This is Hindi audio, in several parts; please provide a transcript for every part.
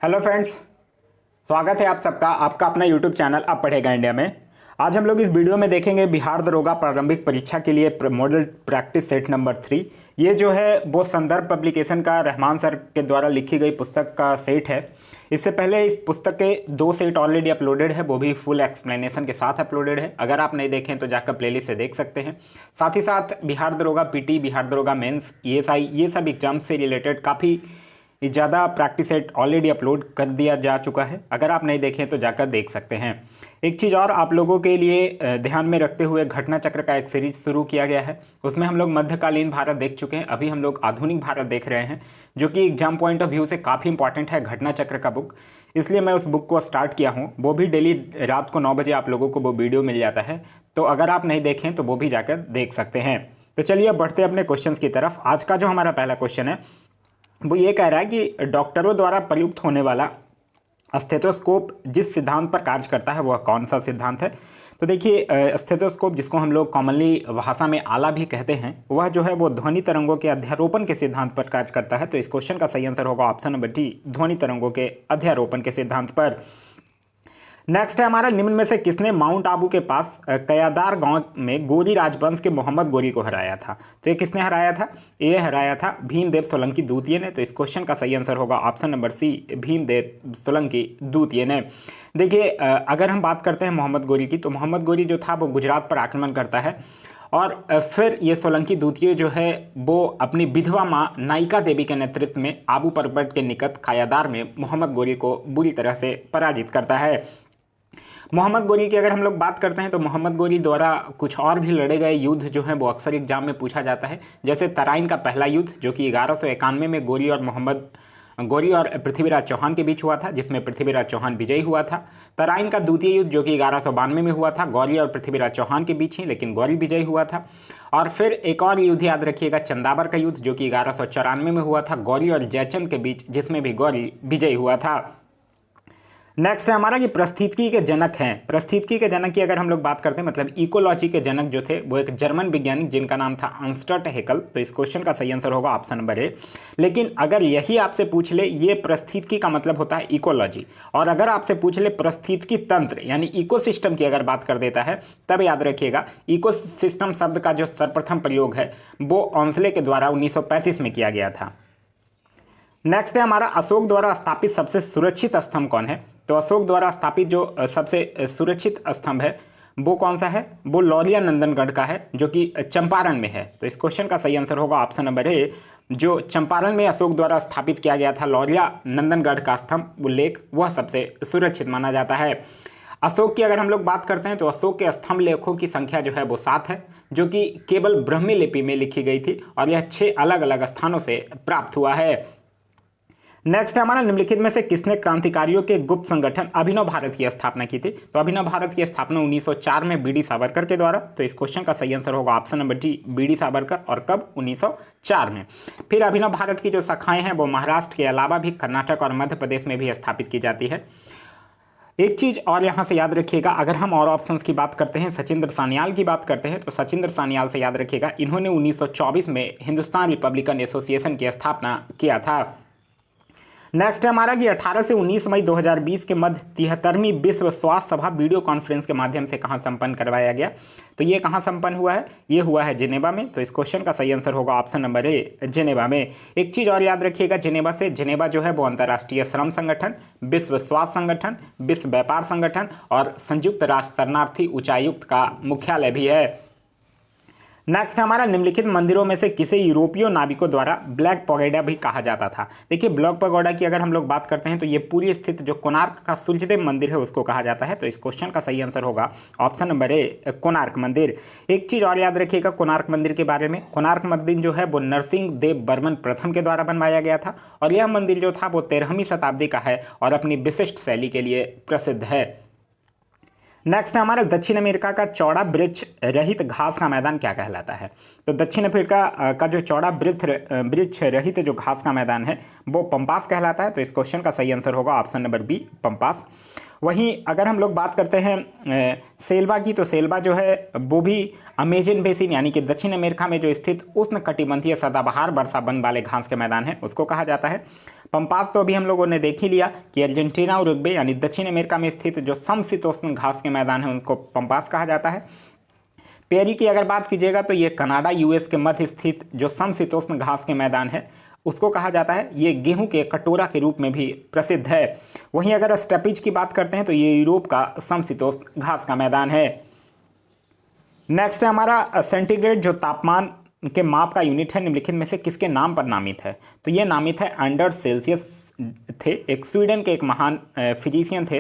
हेलो फ्रेंड्स, स्वागत है आप सबका आपका अपना यूट्यूब चैनल अब पढ़ेगा इंडिया में। आज हम लोग इस वीडियो में देखेंगे बिहार दरोगा प्रारंभिक परीक्षा के लिए मॉडल प्रैक्टिस सेट नंबर 3। ये जो है वो संदर्भ पब्लिकेशन का रहमान सर के द्वारा लिखी गई पुस्तक का सेट है। इससे पहले इस पुस्तक के 2 सेट ऑलरेडी अपलोडेड है, वो भी फुल एक्सप्लेनेशन के साथ अपलोडेड है। अगर आप नहीं देखें तो जाकर प्लेलिस्ट से देख सकते हैं। साथ ही साथ बिहार दरोगा पीटी, बिहार दरोगा मेंस, ईएसआई, ये सब एग्जाम से रिलेटेड काफ़ी ज़्यादा प्रैक्टिस सेट ऑलरेडी अपलोड कर दिया जा चुका है। अगर आप नहीं देखें तो जाकर देख सकते हैं। एक चीज़ और आप लोगों के लिए ध्यान में रखते हुए घटना चक्र का एक सीरीज शुरू किया गया है। उसमें हम लोग मध्यकालीन भारत देख चुके हैं, अभी हम लोग आधुनिक भारत देख रहे हैं, जो कि एग्जाम पॉइंट ऑफ व्यू से काफ़ी इंपॉर्टेंट है घटना चक्र का बुक। इसलिए मैं उस बुक को स्टार्ट किया हूँ। वो भी डेली रात को 9 बजे आप लोगों को वो वीडियो मिल जाता है, तो अगर आप नहीं देखें तो वो भी जाकर देख सकते हैं। तो चलिए बढ़ते अपने क्वेश्चन की तरफ। आज का जो हमारा पहला क्वेश्चन है वो ये कह रहा है कि डॉक्टरों द्वारा प्रयुक्त होने वाला स्टेथोस्कोप जिस सिद्धांत पर कार्य करता है वह कौन सा सिद्धांत है। तो देखिए, स्टेथोस्कोप जिसको हम लोग कॉमनली भाषा में आला भी कहते हैं, वह जो है वो ध्वनि तरंगों के अध्यारोपण के सिद्धांत पर कार्य करता है। तो इस क्वेश्चन का सही आंसर होगा ऑप्शन नंबर डी, ध्वनि तरंगों के अध्यारोपण के सिद्धांत पर। नेक्स्ट है हमारा, निम्न में से किसने माउंट आबू के पास कयादार गांव में गोरी राजवंश के मोहम्मद गोरी को हराया था। तो ये किसने हराया था? ये हराया था भीमदेव सोलंकी द्वितीय ने। तो इस क्वेश्चन का सही आंसर होगा option number C, Bhimdev Solanki द्वितीय ने। देखिए, अगर हम बात करते हैं मोहम्मद गोरी की, तो मोहम्मद गोरी जो था वो गुजरात पर आक्रमण करता है और फिर ये सोलंकी द्वितीय जो है वो अपनी विधवा माँ नायिका देवी के नेतृत्व में आबू पर्वत के निकट कायादार में मोहम्मद गोरी को बुरी तरह से पराजित करता है। मोहम्मद गोरी की अगर हम लोग बात करते हैं तो मोहम्मद गोरी द्वारा कुछ और भी लड़े गए युद्ध जो हैं वो अक्सर एग्जाम में पूछा जाता है। जैसे तराइन का पहला युद्ध जो कि 1191 में गोरी और पृथ्वीराज चौहान के बीच हुआ था, जिसमें पृथ्वीराज चौहान विजयी हुआ था। तराइन का द्वितीय युद्ध जो कि 1192 में हुआ था, गौरी और पृथ्वीराज चौहान के बीच ही, लेकिन गौरी विजयी हुआ था। और फिर एक और युद्ध याद रखिएगा, चंदावर का युद्ध जो कि 1194 में हुआ था, गौरी और जयचंद के बीच, जिसमें भी गौरी विजयी हुआ था। नेक्स्ट है हमारा कि पारिस्थितिकी के जनक हैं। पारिस्थितिकी के जनक की अगर हम लोग बात करते हैं, मतलब इकोलॉजी के जनक जो थे वो एक जर्मन वैज्ञानिक जिनका नाम था अर्नस्ट हैकेल। तो इस क्वेश्चन का सही आंसर होगा ऑप्शन नंबर ए। लेकिन अगर यही आपसे पूछ ले, ये पारिस्थितिकी का मतलब होता है इकोलॉजी, और अगर आपसे पूछ ले पारिस्थितिकी तंत्र यानी इकोसिस्टम की अगर बात कर देता है, तब याद रखिएगा इकोसिस्टम शब्द का जो सर्वप्रथम प्रयोग है वो ऑन्सले के द्वारा 1935 में किया गया था। नेक्स्ट है हमारा, अशोक द्वारा स्थापित सबसे सुरक्षित स्तंभ कौन है। तो अशोक द्वारा स्थापित जो सबसे सुरक्षित स्तंभ है वो कौन सा है? वो लौरिया नंदनगढ़ का है, जो कि चंपारण में है। तो इस क्वेश्चन का सही आंसर होगा ऑप्शन नंबर ए, जो चंपारण में अशोक द्वारा स्थापित किया गया था लौरिया नंदनगढ़ का स्तंभ उल्लेख, वह सबसे सुरक्षित माना जाता है। अशोक की अगर हम लोग बात करते हैं तो अशोक के स्तंभ लेखों की संख्या जो है वो 7 है, जो कि केवल ब्राह्मी लिपि में लिखी गई थी, और यह 6 अलग अलग स्थानों से प्राप्त हुआ है। नेक्स्ट है हमारा, निम्नलिखित में से किसने क्रांतिकारियों के गुप्त संगठन अभिनव भारत की स्थापना की थी। तो अभिनव भारत की स्थापना 1904 में बीडी सावरकर के द्वारा। तो इस क्वेश्चन का सही आंसर होगा option number D, B D Savarkar, और कब? 1904 में। फिर अभिनव भारत की जो शाखाएं हैं वो महाराष्ट्र के अलावा भी कर्नाटक और मध्य प्रदेश में भी स्थापित की जाती है। एक चीज़ और यहाँ से याद रखिएगा, अगर हम और ऑप्शंस की बात करते हैं, सचिंद्र सान्याल की बात करते हैं, तो सचिंद्र सान्याल से याद रखिएगा, इन्होंने 1924 में हिंदुस्तान रिपब्लिकन एसोसिएशन की स्थापना किया था। नेक्स्ट है हमारा कि 18 से 19 मई 2020 के मध्य 73वीं विश्व स्वास्थ्य सभा वीडियो कॉन्फ्रेंस के माध्यम से कहाँ संपन्न करवाया गया। तो ये कहाँ संपन्न हुआ है? ये हुआ है जिनेवा में। तो इस क्वेश्चन का सही आंसर होगा ऑप्शन नंबर ए, जिनेवा में। एक चीज़ और याद रखिएगा, जिनेवा जो है वो अंतर्राष्ट्रीय श्रम संगठन, विश्व स्वास्थ्य संगठन, विश्व व्यापार संगठन और संयुक्त राष्ट्र शरणार्थी उच्चायुक्त का मुख्यालय भी है। नेक्स्ट हमारा, निम्नलिखित मंदिरों में से किसे यूरोपीय नाविकों द्वारा ब्लैक पगोडा भी कहा जाता था। देखिए, ब्लैक पगोडा की अगर हम लोग बात करते हैं तो ये पूरी स्थित जो कोणार्क का सूर्यदेव मंदिर है उसको कहा जाता है। तो इस क्वेश्चन का सही आंसर होगा ऑप्शन नंबर ए, कोणार्क मंदिर। एक चीज़ और याद रखिएगा कोणार्क मंदिर के बारे में, कोणार्क मंदिर जो है वो नरसिंह देव बर्मन प्रथम के द्वारा बनवाया गया था, और यह मंदिर जो था वो 13वीं शताब्दी का है और अपनी विशिष्ट शैली के लिए प्रसिद्ध है। नेक्स्ट है हमारा, दक्षिण अमेरिका का चौड़ा वृक्ष रहित घास का मैदान क्या कहलाता है। तो दक्षिण अफ्रीका का जो चौड़ा वृक्ष रहित जो घास का मैदान है वो पंपास कहलाता है। तो इस क्वेश्चन का सही आंसर होगा ऑप्शन नंबर बी, पंपास। वहीं अगर हम लोग बात करते हैं सेल्वा की, तो सेल्वा जो है वो भी अमेजन बेसिन यानी कि दक्षिण अमेरिका में जो स्थित उष्ण कटिबंधीय सदाबहार वर्षा वन वाले घास के मैदान है उसको कहा जाता है। पंपास तो अभी हम लोगों ने देख ही लिया कि अर्जेंटीना और उरुग्वे यानी दक्षिण अमेरिका में स्थित जो समशीतोष्ण घास के मैदान हैं उनको पंपास कहा जाता है। पेरी की अगर बात कीजिएगा तो ये कनाडा यूएस के मध्य स्थित जो समशीतोष्ण घास के मैदान है उसको कहा जाता है। ये गेहूं के कटोरा के रूप में भी प्रसिद्ध है। वहीं अगर स्टेपिज की बात करते हैं तो ये यूरोप का समशीतोष्ण घास का मैदान है। नेक्स्ट है हमारा सेंटीग्रेड जो तापमान के माप का यूनिट है निम्नलिखित में से किसके नाम पर नामित है? तो ये नामित है एंडर्स सेल्सियस थे, एक स्वीडन के एक महान फिजिशियन थे,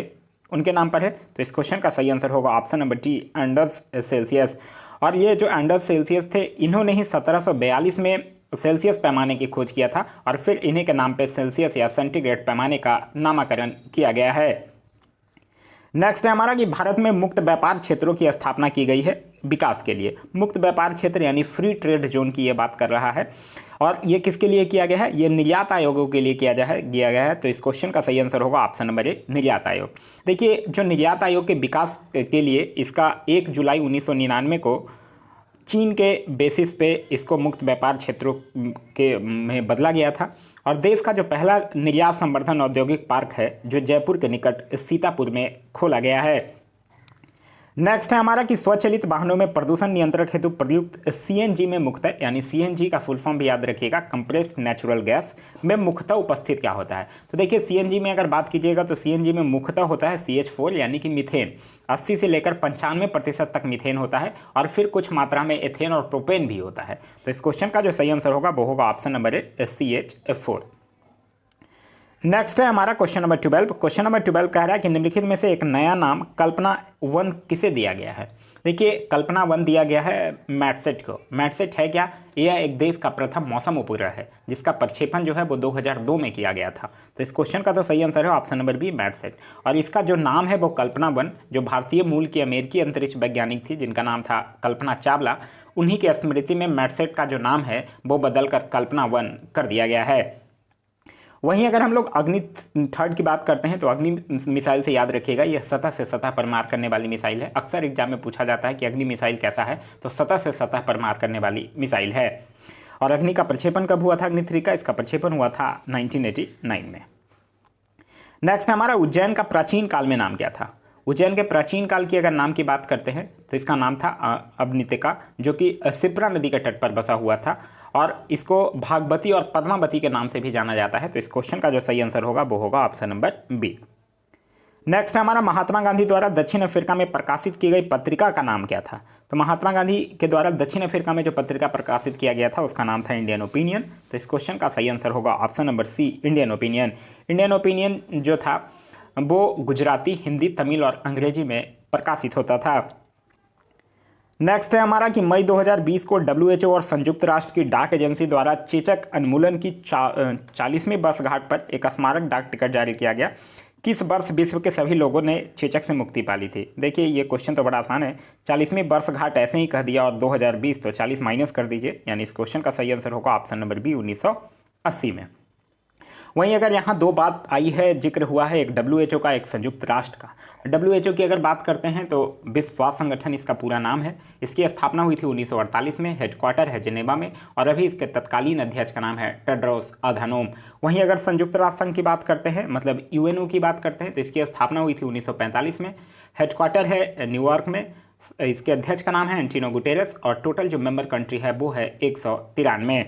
उनके नाम पर है। तो इस क्वेश्चन का सही आंसर होगा option number D Anders Celsius. और ये जो एंडर्स सेल्सियस थे इन्होंने ही 1742 में सेल्सियस पैमाने की खोज किया था और फिर इन्हीं के नाम पे सेल्सियस या सेंटीग्रेड पैमाने का नामकरण किया गया है। नेक्स्ट है हमारा कि भारत में मुक्त व्यापार क्षेत्रों की स्थापना की गई है विकास के लिए। मुक्त व्यापार क्षेत्र यानी फ्री ट्रेड जोन की ये बात कर रहा है और ये किसके लिए किया गया है? ये निर्यात आयोगों के लिए किया गया है। तो इस क्वेश्चन का सही आंसर होगा ऑप्शन नंबर ए निर्यात आयोग। देखिए जो निर्यात आयोग के विकास के लिए इसका 1 जुलाई 1999 को चीन के बेसिस पे इसको मुक्त व्यापार क्षेत्रों के में बदला गया था और देश का जो पहला निर्यात संवर्धन औद्योगिक पार्क है जो जयपुर के निकट सीतापुर में खोला गया है। नेक्स्ट है हमारा कि स्वचालित वाहनों में प्रदूषण नियंत्रण हेतु प्रयुक्त सीएनजी में मुख्यतः यानी सीएनजी का फुल फॉर्म भी याद रखिएगा कंप्रेस्ड नेचुरल गैस में मुख्यतः उपस्थित क्या होता है? तो देखिए सीएनजी में अगर बात कीजिएगा तो सीएनजी में मुख्यतः होता है CH4 यानी कि मीथेन। 80 से लेकर 95% तक मीथेन होता है और फिर कुछ मात्रा में एथेन और प्रोपेन भी होता है। तो इस क्वेश्चन का जो सही आंसर होगा वो होगा option number A CH4। Next है हमारा क्वेश्चन नंबर 12। क्वेश्चन नंबर 12 कह रहा है कि निम्नलिखित में से एक नया नाम कल्पना 1 किसे दिया गया है? देखिए कल्पना 1 दिया गया है मैटसेट को। मैटसेट है क्या? यह एक देश का प्रथम मौसम उपग्रह है जिसका प्रक्षेपण जो है वो 2002 में किया गया था। तो इस क्वेश्चन का तो सही आंसर है ऑप्शन नंबर बी मैटसेट। और इसका जो नाम है वो कल्पना 1 जो भारतीय मूल की अमेरिकी अंतरिक्ष वैज्ञानिक थी जिनका नाम था कल्पना चावला, उन्हीं की स्मृति में मैटसेट का जो नाम है वो बदलकर कल्पना 1 कर दिया गया है। वहीं अगर हम लोग अग्नि 3 की बात करते हैं तो अग्नि मिसाइल से याद रखिएगा यह सतह से सतह पर मार करने वाली मिसाइल है। अक्सर एग्जाम में पूछा जाता है कि अग्नि मिसाइल कैसा है, तो सतह से सतह पर मार करने वाली मिसाइल है। और अग्नि का प्रक्षेपण कब हुआ था? अग्नि 3 का इसका प्रक्षेपण हुआ था 1989 में। नेक्स्ट हमारा उज्जैन का प्राचीन काल में नाम क्या था? उज्जैन के प्राचीन काल की अगर नाम की बात करते हैं तो इसका नाम था अवनितिका जो कि शिप्रा नदी के तट पर बसा हुआ था और इसको भागवती और पद्मावती के नाम से भी जाना जाता है। तो इस क्वेश्चन का जो सही आंसर होगा वो होगा ऑप्शन नंबर बी। नेक्स्ट हमारा महात्मा गांधी द्वारा दक्षिण अफ्रीका में प्रकाशित की गई पत्रिका का नाम क्या था? तो महात्मा गांधी के द्वारा दक्षिण अफ्रीका में जो पत्रिका प्रकाशित किया गया था उसका नाम था इंडियन ओपिनियन। तो इस क्वेश्चन का सही आंसर होगा option number C Indian opinion. Indian opinion जो था वो गुजराती, हिंदी, तमिल और अंग्रेजी में प्रकाशित होता था। नेक्स्ट है हमारा कि मई 2020 को WHO और संयुक्त राष्ट्र की डाक एजेंसी द्वारा चेचक उन्मूलन की 40वीं वर्षगांठ पर एक स्मारक डाक टिकट जारी किया गया। किस वर्ष विश्व के सभी लोगों ने चेचक से मुक्ति पा ली थी? देखिए ये क्वेश्चन तो बड़ा आसान है। 40वीं वर्षगांठ ऐसे ही कह दिया और 2020 तो 40 माइनस कर दीजिए, यानी इस क्वेश्चन का सही आंसर होगा ऑप्शन नंबर बी 1980 में। वहीं अगर यहाँ 2 बात आई है, जिक्र हुआ है, एक WHO का, एक संयुक्त राष्ट्र का। WHO की अगर बात करते हैं तो विश्व स्वास्थ्य संगठन इसका पूरा नाम है। इसकी स्थापना हुई थी 1948 में, हेडक्वार्टर है जिनेवा में और अभी इसके तत्कालीन अध्यक्ष का नाम है टेड्रोस अधानोम। वहीं अगर संयुक्त राष्ट्र संघ की बात करते हैं मतलब UNO की बात करते हैं तो इसकी स्थापना हुई थी 1945 में, हेडक्वार्टर है न्यूयॉर्क में, इसके अध्यक्ष का नाम है एंटोनियो गुटेरेस और टोटल जो मेंबर कंट्री है वो है 193।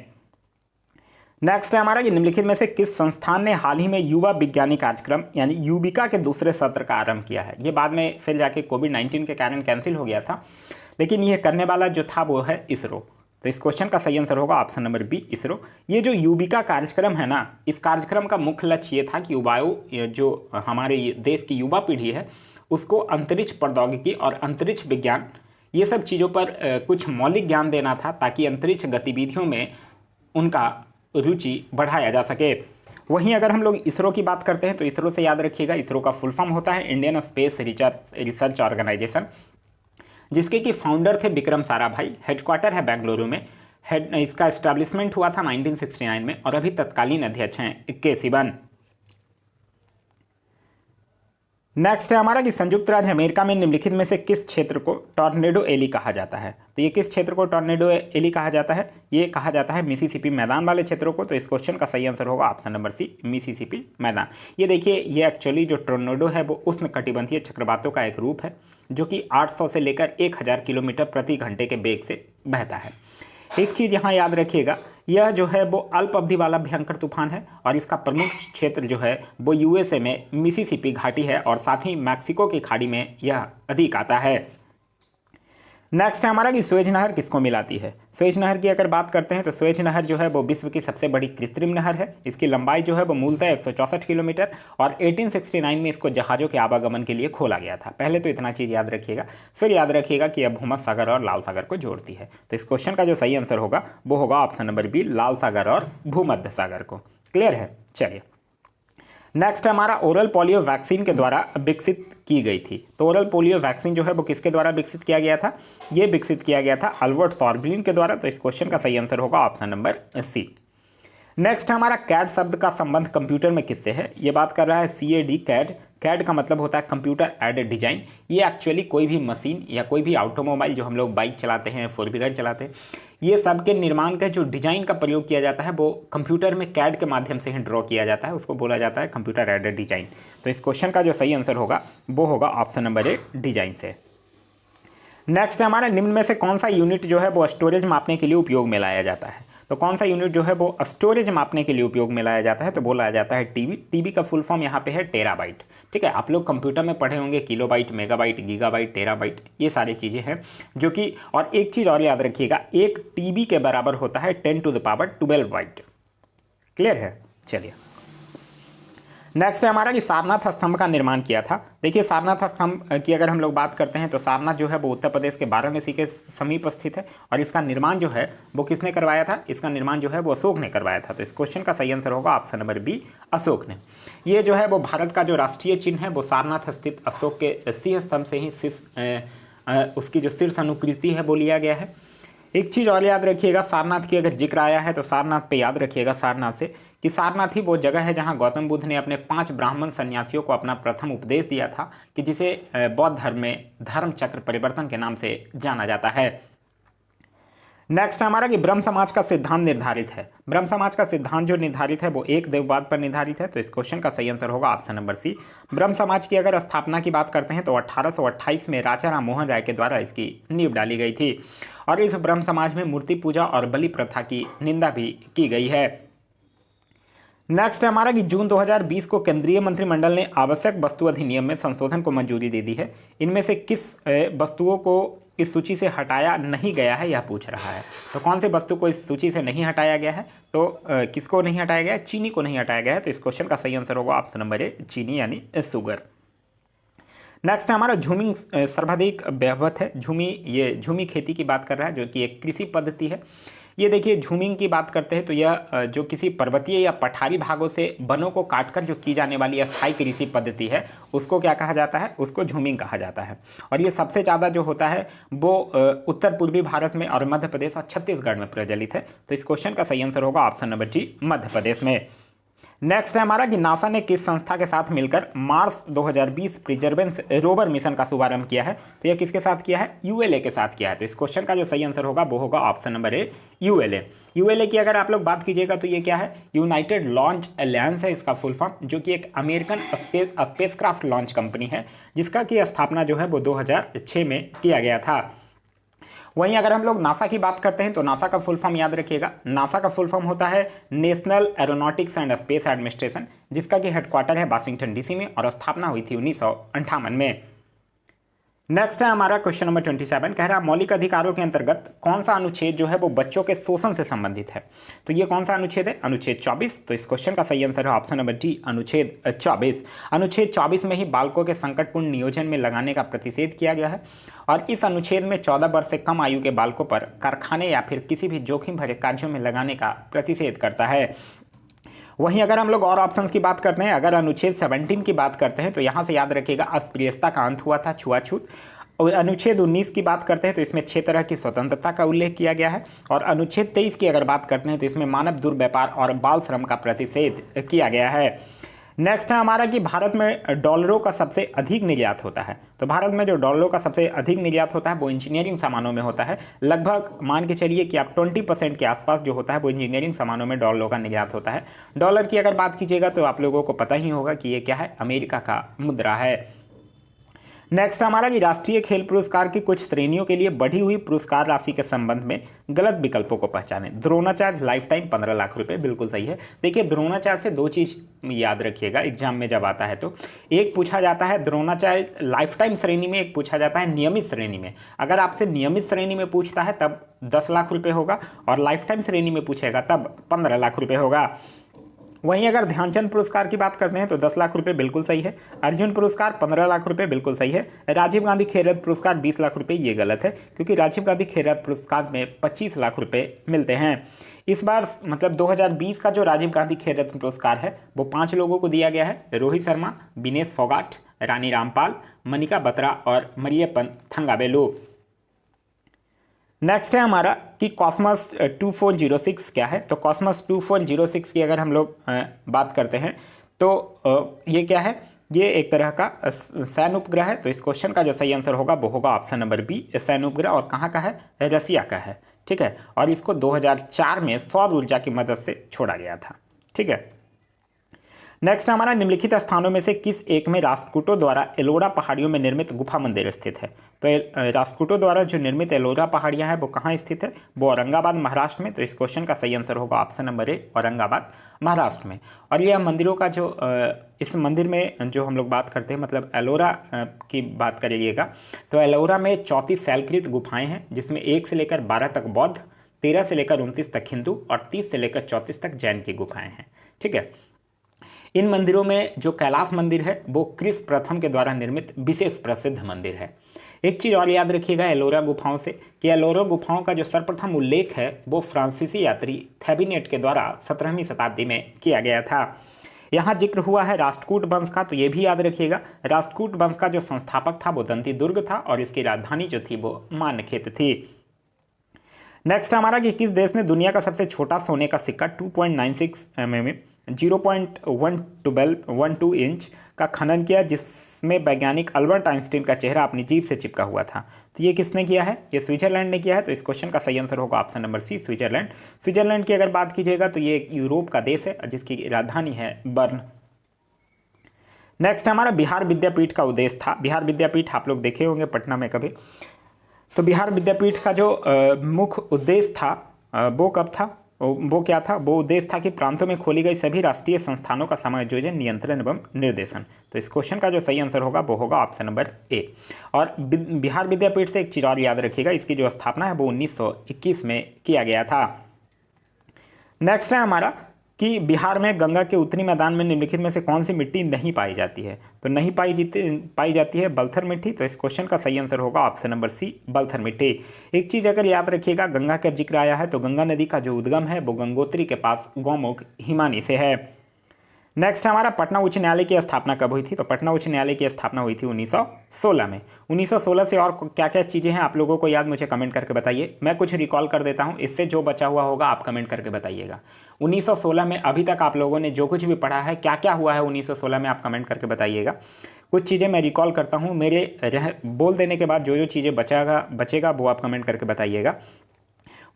नेक्स्ट है हमारा कि निम्नलिखित में से किस संस्थान ने हाल ही में युवा वैज्ञानिक कार्यक्रम यानी युविका के दूसरे सत्र का आरंभ किया है? ये बाद में फिर जाके कोविड-19 के कारण कैंसिल हो गया था, लेकिन यह करने वाला जो था वो है इसरो। तो इस क्वेश्चन का सही आंसर होगा ऑप्शन नंबर बी इसरो। ये जो युविका कार्यक्रम है ना, इस कार्यक्रम का मुख्य लक्ष्य ये था कि युवाओं जो हमारे देश की युवा पीढ़ी है उसको अंतरिक्ष प्रौद्योगिकी और अंतरिक्ष विज्ञान ये सब चीज़ों पर कुछ मौलिक ज्ञान देना था ताकि अंतरिक्ष गतिविधियों में उनका रुचि बढ़ाया जा सके। वहीं अगर हम लोग इसरो की बात करते हैं तो इसरो से याद रखिएगा इसरो का फुल फॉर्म होता है इंडियन स्पेस रिसर्च ऑर्गेनाइजेशन, जिसके कि फाउंडर थे विक्रम साराभाई। हेडक्वार्टर है बेंगलुरु में। इसका एस्टैब्लिशमेंट हुआ था 1969 में और अभी तत्कालीन अध्यक्ष हैं के सिवन। नेक्स्ट है हमारा कि संयुक्त राज्य अमेरिका में निम्नलिखित में से किस क्षेत्र को टॉर्नेडो एली कहा जाता है। तो ये किस क्षेत्र को टॉर्नेडो एली कहा जाता है, ये कहा जाता है मिसिसिपी मैदान वाले क्षेत्रों को। तो इस क्वेश्चन का सही आंसर होगा ऑप्शन नंबर सी, मिसिसिपी मैदान। ये देखिए, ये एक्चुअली जो टॉर्नेडो है वो उष्णकटिबंधीय चक्रवातों का एक रूप है जो कि 800 से लेकर 1000 किलोमीटर प्रति घंटे के वेग से बहता है। एक चीज़ यहाँ याद रखिएगा, यह जो है वो अल्प अवधि वाला भयंकर तूफान है और इसका प्रमुख क्षेत्र जो है वो यूएसए में मिसिसिपी घाटी है और साथ ही मैक्सिको की खाड़ी में यह अधिक आता है। नेक्स्ट है हमारा कि स्वेज नहर किसको मिलाती है। स्वेज नहर की अगर बात करते हैं तो स्वेज नहर जो है वो विश्व की सबसे बड़ी कृत्रिम नहर है। इसकी लंबाई जो है वो मूलतः 164 किलोमीटर और 1869 में इसको जहाज़ों के आवागमन के लिए खोला गया था। पहले तो इतना चीज़ याद रखिएगा, फिर याद रखिएगा कि यह भूमध्य सागर और लाल सागर को जोड़ती है। तो इस क्वेश्चन का जो सही आंसर होगा वो होगा ऑप्शन नंबर बी, लाल सागर और भूमध्य सागर को। क्लियर है। चलिए नेक्स्ट हमारा ओरल पोलियो वैक्सीन के द्वारा विकसित की गई थी। तो ओरल पोलियो वैक्सीन जो है वो किसके द्वारा विकसित किया गया था, ये विकसित किया गया था अल्बर्ट सॉर्बिन के द्वारा। तो इस क्वेश्चन का सही आंसर होगा ऑप्शन नंबर सी। नेक्स्ट हमारा कैड शब्द का संबंध कंप्यूटर में किससे है, ये बात कर रहा है CAD, कैड। कैड का मतलब होता है कंप्यूटर एडेड डिजाइन। ये एक्चुअली कोई भी मशीन या कोई भी ऑटोमोबाइल, जो हम लोग बाइक चलाते हैं, 4 व्हीलर चलाते हैं, ये सब के निर्माण का जो डिजाइन का प्रयोग किया जाता है वो कंप्यूटर में कैड के माध्यम से ही ड्रॉ किया जाता है, उसको बोला जाता है कंप्यूटर एडेड डिजाइन। तो इस क्वेश्चन का जो सही आंसर होगा वो होगा ऑप्शन नंबर ए, डिजाइन से। नेक्स्ट हमारा निम्न में से कौन सा यूनिट जो है वो स्टोरेज मापने के लिए उपयोग में लाया जाता है। तो कौन सा यूनिट जो है वो स्टोरेज मापने के लिए उपयोग में लाया जाता है, तो बोला जाता है टीबी। टीबी का फुल फॉर्म यहाँ पे है टेराबाइट। ठीक है, आप लोग कंप्यूटर में पढ़े होंगे किलोबाइट, मेगाबाइट, गीगाबाइट, टेराबाइट, ये सारी चीज़ें हैं जो कि, और एक चीज़ और याद रखिएगा, एक टीबी के बराबर होता है 10⁻12 बाइट। क्लियर है। चलिए नेक्स्ट है हमारा कि सारनाथ स्तंभ का निर्माण किया था। देखिए सारनाथ स्तंभ की अगर हम लोग बात करते हैं तो सारनाथ जो है वो उत्तर प्रदेश के वाराणसी के समीप स्थित है और इसका निर्माण जो है वो किसने करवाया था, इसका निर्माण जो है वो अशोक ने करवाया था। तो इस क्वेश्चन का सही आंसर होगा ऑप्शन नंबर बी, अशोक ने। ये जो है वो भारत का जो राष्ट्रीय चिन्ह है वो सारनाथ स्थित अशोक के सिंह स्तंभ से ही उसकी जो शीर्ष अनुकृति है वो लिया गया है। एक चीज़ और याद रखिएगा, सारनाथ की अगर जिक्र आया है तो सारनाथ पे याद रखिएगा सारनाथ से कि सारनाथ ही वो जगह है जहां गौतम बुद्ध ने अपने 5 ब्राह्मण सन्यासियों को अपना प्रथम उपदेश दिया था कि जिसे बौद्ध धर्म में धर्म चक्र परिवर्तन के नाम से जाना जाता है। नेक्स्ट हमारा कि ब्रह्म समाज का सिद्धांत निर्धारित है। ब्रह्म समाज का सिद्धांत जो निर्धारित है वो एक देववाद पर निर्धारित है। तो इस क्वेश्चन का सही आंसर होगा ऑप्शन नंबर सी। ब्रह्म समाज की अगर स्थापना की बात करते हैं तो 1828 में राजा राम मोहन राय के द्वारा इसकी नींव डाली गई थी और इस ब्रह्म समाज में मूर्ति पूजा और बलि प्रथा की निंदा भी की गई है। नेक्स्ट है हमारा कि जून 2020 को केंद्रीय मंत्रिमंडल ने आवश्यक वस्तु अधिनियम में संशोधन को मंजूरी दे दी है। इनमें से किस वस्तुओं को इस सूची से हटाया नहीं गया है, यह पूछ रहा है। तो कौन से वस्तु को इस सूची से नहीं हटाया गया है, तो किसको नहीं हटाया गया है, चीनी को नहीं हटाया गया है। तो इस क्वेश्चन का सही आंसर होगा ऑप्शन नंबर ए, चीनी यानी शुगर। नेक्स्ट है हमारा झूमिंग सर्वाधिक व्यापक है। ये झूमी खेती की बात कर रहा है जो कि एक कृषि पद्धति है। ये देखिए झूमिंग की बात करते हैं तो यह जो किसी पर्वतीय या पठारी भागों से वनों को काटकर जो की जाने वाली अस्थायी कृषि पद्धति है उसको क्या कहा जाता है, उसको झूमिंग कहा जाता है। और ये सबसे ज़्यादा जो होता है वो उत्तर पूर्वी भारत में और मध्य प्रदेश और छत्तीसगढ़ में प्रचलित है। तो इस क्वेश्चन का सही आंसर होगा option number D, Madhya Pradesh में। नेक्स्ट है हमारा कि नासा ने किस संस्था के साथ मिलकर मार्स 2020 प्रिजर्वेंस रोवर मिशन का शुभारंभ किया है। तो यह किसके साथ किया है, यूएलए के साथ किया है। तो इस क्वेश्चन का जो सही आंसर होगा वो होगा option number A, ULA. ULA की अगर आप लोग बात कीजिएगा तो ये क्या है, यूनाइटेड लॉन्च अलायंस है इसका फुल फॉर्म, जो कि एक अमेरिकन स्पेसक्राफ्ट लॉन्च कंपनी है जिसका की स्थापना जो है वो 2006 में किया गया था। वहीं अगर हम लोग नासा की बात करते हैं तो नासा का फुल फॉर्म याद रखिएगा, नासा का फुल फॉर्म होता है national aeronautics and space administration, जिसका कि हेडक्वार्टर है वाशिंगटन डीसी में और स्थापना हुई थी 1958 में। नेक्स्ट है हमारा क्वेश्चन नंबर 27, कह रहा मौलिक अधिकारों के अंतर्गत कौन सा अनुच्छेद जो है वो बच्चों के शोषण से संबंधित है। तो ये कौन सा अनुच्छेद है, अनुच्छेद 24। तो इस क्वेश्चन का सही आंसर है ऑप्शन नंबर डी, अनुच्छेद 24। अनुच्छेद 24 में ही बालकों के संकटपूर्ण नियोजन में लगाने का प्रतिषेध किया गया है और इस अनुच्छेद में 14 वर्ष से कम आयु के बालकों पर कारखाने या फिर किसी भी जोखिम भरे कार्यों में लगाने का प्रतिषेध करता है। वहीं अगर हम लोग और ऑप्शंस की बात करते हैं, अगर अनुच्छेद 17 की बात करते हैं तो यहाँ से याद रखिएगा अस्पृश्यता का अंत हुआ था, छुआछूत। और अनुच्छेद 19 की बात करते हैं तो इसमें 6 तरह की स्वतंत्रता का उल्लेख किया गया है और अनुच्छेद 23 की अगर बात करते हैं तो इसमें मानव दुर्व्यापार और बाल श्रम का प्रतिषेध किया गया है। नेक्स्ट है हमारा कि भारत में डॉलरों का सबसे अधिक निर्यात होता है। तो भारत में जो डॉलरों का सबसे अधिक निर्यात होता है वो इंजीनियरिंग सामानों में होता है। लगभग मान के चलिए कि आप 20% के आसपास जो होता है वो इंजीनियरिंग सामानों में डॉलरों का निर्यात होता है। डॉलर की अगर बात कीजिएगा तो आप लोगों को पता ही होगा कि ये क्या है, अमेरिका का मुद्रा है। नेक्स्ट हमारा कि राष्ट्रीय खेल पुरस्कार की कुछ श्रेणियों के लिए बढ़ी हुई पुरस्कार राशि के संबंध में गलत विकल्पों को पहचानें। द्रोणाचार्य लाइफ टाइम 15 लाख रुपए, बिल्कुल सही है। देखिए द्रोणाचार्य से दो चीज याद रखिएगा एग्जाम में जब आता है तो, एक पूछा जाता है द्रोणाचार्य लाइफ टाइम श्रेणी में, एक पूछा जाता है नियमित श्रेणी में। अगर आपसे नियमित श्रेणी में पूछता है तब 10 लाख रुपए होगा, और लाइफ टाइम श्रेणी में पूछेगा तब 15 लाख रुपए होगा। वहीं अगर ध्यानचंद पुरस्कार की बात करते हैं तो 10 लाख रुपए बिल्कुल सही है। अर्जुन पुरस्कार 15 लाख रुपए बिल्कुल सही है। राजीव गांधी खेल रत्न पुरस्कार 20 लाख रुपए, ये गलत है, क्योंकि राजीव गांधी खेल रत्न पुरस्कार में 25 लाख रुपए मिलते हैं। इस बार मतलब 2020 का जो राजीव गांधी खेल रत्न पुरस्कार है वो 5 लोगों को दिया गया है: रोहित शर्मा, विनेश फोगाट, रानी रामपाल, मनिका बत्रा और मरियप्पन थंगावेलु। नेक्स्ट है हमारा कि कॉस्मस 2406 क्या है। तो कॉस्मस 2406 की अगर हम लोग बात करते हैं तो ये क्या है, ये एक तरह का सैन्य उपग्रह है। तो इस क्वेश्चन का जो सही आंसर होगा वो होगा ऑप्शन नंबर बी, सैन्य उपग्रह। और कहाँ का है, रसिया का है, ठीक है। और इसको 2004 में सौर ऊर्जा की मदद से छोड़ा गया था, ठीक है। नेक्स्ट हमारा निम्नलिखित स्थानों में से किस एक में राष्ट्रकूटों द्वारा एलोरा पहाड़ियों में निर्मित गुफा मंदिर स्थित है। तो राष्ट्रकूटों द्वारा जो निर्मित एलोरा पहाड़ियां हैं वो कहाँ स्थित है, वो औरंगाबाद महाराष्ट्र में। तो इस क्वेश्चन का सही आंसर होगा option number A, Aurangabad Maharashtra में। और यह मंदिरों का जो इस मंदिर में जो हम लोग बात करते हैं, मतलब एलोरा की बात करिएगा तो एलोरा में 34 शैलकृत गुफाएं हैं, जिसमें 1 से लेकर 12 तक बौद्ध, 13 से लेकर 29 तक हिंदू और 30 से लेकर 34 तक जैन की गुफाएं हैं, ठीक है। इन मंदिरों में जो कैलाश मंदिर है वो क्रिस प्रथम के द्वारा निर्मित विशेष प्रसिद्ध मंदिर है। एक चीज़ और याद रखिएगा एलोरा गुफाओं से कि एलोरा गुफाओं का जो सर्वप्रथम उल्लेख है वो फ्रांसीसी यात्री थेबिनेट के द्वारा 17वीं शताब्दी में किया गया था। यहाँ जिक्र हुआ है राष्ट्रकूट वंश का, तो ये भी याद रखिएगा राष्ट्रकूट वंश का जो संस्थापक था वो दंती दुर्ग था और इसकी राजधानी जो थी वो मान्यखेत थी। नेक्स्ट हमारा कि किस देश ने दुनिया का सबसे छोटा सोने का सिक्का 2.96 mm 0.12 इंच का खनन किया, जिसमें वैज्ञानिक अल्बर्ट आइंस्टीन का चेहरा अपनी जीभ से चिपका हुआ था। तो ये किसने किया है, ये स्विट्जरलैंड ने किया है। तो इस क्वेश्चन का सही आंसर होगा option number C, Switzerland. Switzerland की अगर बात कीजिएगा तो ये यूरोप का देश है जिसकी राजधानी है बर्न। नेक्स्ट हमारा बिहार विद्यापीठ का उद्देश्य था। बिहार विद्यापीठ आप लोग देखे होंगे पटना में कभी। तो बिहार विद्यापीठ का जो मुख्य उद्देश्य था वो कब था, वो क्या था, वो उद्देश्य था कि प्रांतों में खोली गई सभी राष्ट्रीय संस्थानों का समायोजन, नियंत्रण एवं निर्देशन। तो इस क्वेश्चन का जो सही आंसर होगा वो होगा ऑप्शन नंबर ए। और बिहार विद्यापीठ से एक चीज़ और याद रखिएगा, इसकी जो स्थापना है वो 1921 में किया गया था। नेक्स्ट है हमारा कि बिहार में गंगा के उत्तरी मैदान में निम्नलिखित में से कौन सी मिट्टी नहीं पाई जाती है। तो नहीं पाई जाती है बलथर मिट्टी। तो इस क्वेश्चन का सही आंसर होगा ऑप्शन नंबर सी, बलथर मिट्टी। एक चीज़ अगर याद रखिएगा, गंगा का जिक्र आया है तो गंगा नदी का जो उद्गम है वो गंगोत्री के पास गौमुख हिमानी से है। नेक्स्ट हमारा पटना उच्च न्यायालय की स्थापना कब हुई थी। तो पटना उच्च न्यायालय की स्थापना हुई थी 1916 में। 1916 से और क्या क्या चीज़ें हैं आप लोगों को याद, मुझे कमेंट करके बताइए। मैं कुछ रिकॉल कर देता हूं, इससे जो बचा हुआ होगा आप कमेंट करके बताइएगा। 1916 में अभी तक आप लोगों ने जो कुछ भी पढ़ा है, क्या क्या हुआ है 1916 में, आप कमेंट करके बताइएगा। कुछ चीज़ें मैं रिकॉल करता हूँ, मेरे बोल देने के बाद जो जो चीज़ें बचेगा वो आप कमेंट करके बताइएगा।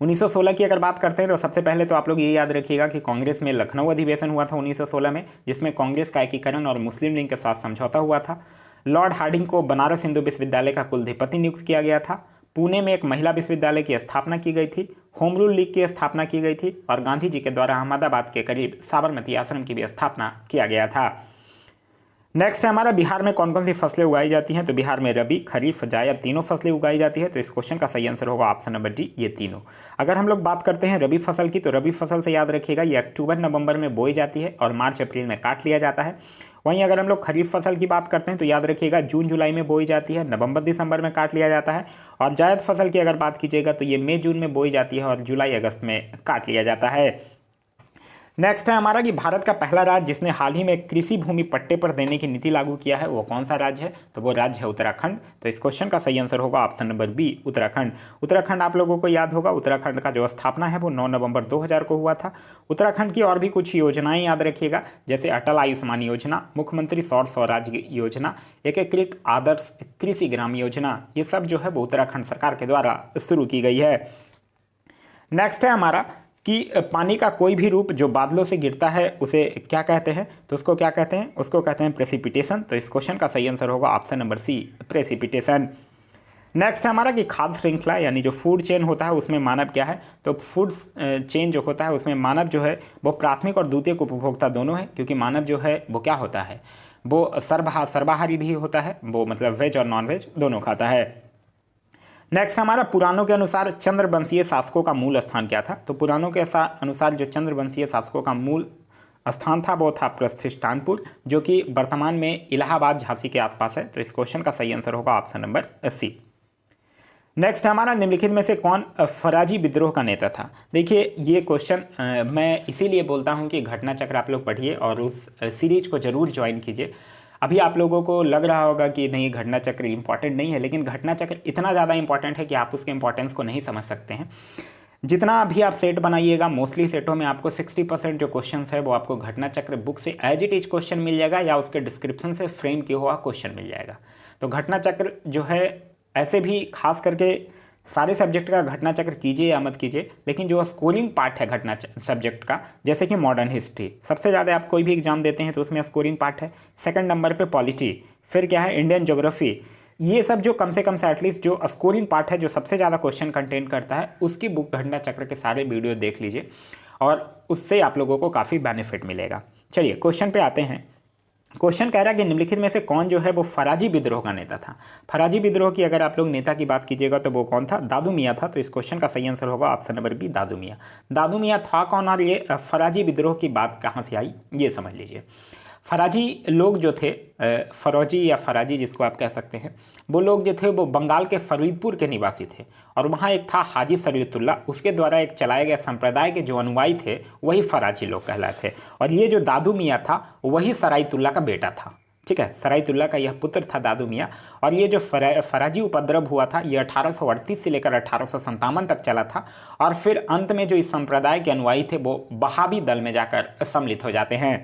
1916 की अगर बात करते हैं तो सबसे पहले तो आप लोग ये याद रखिएगा कि कांग्रेस में लखनऊ अधिवेशन हुआ था 1916 में, जिसमें कांग्रेस का एकीकरण और मुस्लिम लीग के साथ समझौता हुआ था। लॉर्ड हार्डिंग को बनारस हिंदू विश्वविद्यालय का कुलधिपति नियुक्त किया गया था। पुणे में एक महिला विश्वविद्यालय की स्थापना की गई थी। होम रूल लीग की स्थापना की गई थी और गांधी जी के द्वारा अहमदाबाद के करीब साबरमती आश्रम की भी स्थापना किया गया था। नेक्स्ट है हमारा बिहार में कौन कौन सी फसलें उगाई जाती हैं। तो बिहार में रबी, खरीफ, जायद तीनों फसलें उगाई जाती है। तो इस क्वेश्चन का सही आंसर होगा ऑप्शन नंबर डी, ये तीनों। अगर हम लोग बात करते हैं रबी फसल की, तो रबी फसल से याद रखिएगा ये अक्टूबर नवंबर में बोई जाती है और मार्च अप्रैल में काट लिया जाता है। वहीं अगर हम लोग खरीफ फसल की बात करते हैं तो याद रखिएगा जून जुलाई में बोई जाती है, नवंबर दिसंबर में काट लिया जाता है। और जायद फसल की अगर बात कीजिएगा तो ये मई जून में बोई जाती है और जुलाई अगस्त में काट लिया जाता है। नेक्स्ट है हमारा कि भारत का पहला राज्य जिसने हाल ही में कृषि भूमि पट्टे पर देने की नीति लागू किया है वो कौन सा राज्य है, तो वो राज्य है उत्तराखंड। तो इस क्वेश्चन का सही आंसर होगा option number B Uttarakhand. Uttarakhand आप लोगों को याद होगा, उत्तराखंड का जो स्थापना है वो 9 नवंबर 2000 को हुआ था। उत्तराखंड की और भी कुछ योजनाएं याद रखिएगा, जैसे अटल आयुष्मान योजना, मुख्यमंत्री सौर स्वराज योजना, एकीकृत आदर्श कृषि ग्राम योजना, ये सब जो है वो उत्तराखंड सरकार के द्वारा शुरू की गई है। नेक्स्ट है हमारा कि पानी का कोई भी रूप जो बादलों से गिरता है उसे क्या कहते हैं, तो उसको क्या कहते हैं, उसको कहते हैं प्रेसिपिटेशन। तो इस क्वेश्चन का सही आंसर होगा option number C precipitation. Next है हमारा कि खाद्य श्रृंखला यानी जो फूड चेन होता है उसमें मानव क्या है, तो फूड चेन जो होता है उसमें मानव जो है वो प्राथमिक और द्वितीयक उपभोक्ता दोनों है, क्योंकि मानव जो है वो क्या होता है, वो सर्वाहारी भी होता है, वो मतलब वेज और नॉन वेज दोनों खाता है। नेक्स्ट हमारा पुराणों के अनुसार चंद्रवंशीय शासकों का मूल स्थान क्या था, तो पुराणों के अनुसार जो चंद्रवंशीय शासकों का मूल स्थान था वो था प्रतिष्ठानपुर, जो कि वर्तमान में इलाहाबाद झांसी के आसपास है। तो इस क्वेश्चन का सही आंसर होगा ऑप्शन नंबर सी। नेक्स्ट हमारा निम्नलिखित में से कौन फराजी विद्रोह का नेता था। देखिए ये क्वेश्चन मैं इसीलिए बोलता हूँ कि घटना चक्र आप लोग पढ़िए और उस सीरीज को जरूर ज्वाइन कीजिए। अभी आप लोगों को लग रहा होगा कि नहीं घटना चक्र इंपॉर्टेंट नहीं है, लेकिन घटना चक्र इतना ज़्यादा इंपॉर्टेंट है कि आप उसके इंपॉर्टेंस को नहीं समझ सकते हैं। जितना अभी आप सेट बनाइएगा, मोस्टली सेटों में आपको 60% जो क्वेश्चन है वो आपको घटना चक्र बुक से एज इट इज क्वेश्चन मिल जाएगा या उसके डिस्क्रिप्शन से फ्रेम किया हुआ क्वेश्चन मिल जाएगा। तो घटना चक्र जो है ऐसे भी खास करके सारे सब्जेक्ट का घटना चक्र कीजिए या मत कीजिए, लेकिन जो स्कोरिंग पार्ट है घटना सब्जेक्ट का, जैसे कि मॉडर्न हिस्ट्री सबसे ज़्यादा आप कोई भी एग्जाम देते हैं तो उसमें स्कोरिंग पार्ट है। सेकंड नंबर पे पॉलिटी, फिर क्या है इंडियन ज्योग्राफी, ये सब जो कम से कम से एटलीस्ट जो स्कोरिंग पार्ट है जो सबसे ज़्यादा क्वेश्चन कंटेंट करता है उसकी बुक घटना चक्र के सारे वीडियो देख लीजिए और उससे आप लोगों को काफ़ी बेनिफिट मिलेगा। चलिए क्वेश्चन पे आते हैं। क्वेश्चन कह रहा है कि निम्नलिखित में से कौन जो है वो फराजी विद्रोह का नेता था। फराजी विद्रोह की अगर आप लोग नेता की बात कीजिएगा तो वो कौन था, दादू मियाँ था। तो इस क्वेश्चन का सही आंसर होगा ऑप्शन नंबर बी दादू मियाँ। दादू मियाँ था कौन और ये फराजी विद्रोह की बात कहाँ से आई ये समझ लीजिए। फराजी लोग जो थे, फरोजी या फराजी जिसको आप कह सकते हैं, वो लोग जो थे वो बंगाल के फरीदपुर के निवासी थे और वहाँ एक था हाजी शरीयतुल्लाह, उसके द्वारा एक चलाए गए संप्रदाय के जो अनुयायी थे वही फराजी लोग कहलाते थे। और ये जो दादू मियाँ था वही सरायतुल्लाह का बेटा था, ठीक है, सरायतुल्लाह का यह पुत्र था दादू मियाँ। और ये जो फराजी उपद्रव हुआ था ये 1838 से लेकर 1857 तक चला था और फिर अंत में जो इस संप्रदाय के अनुयायी थे वो बहाबी दल में जाकर सम्मिलित हो जाते हैं।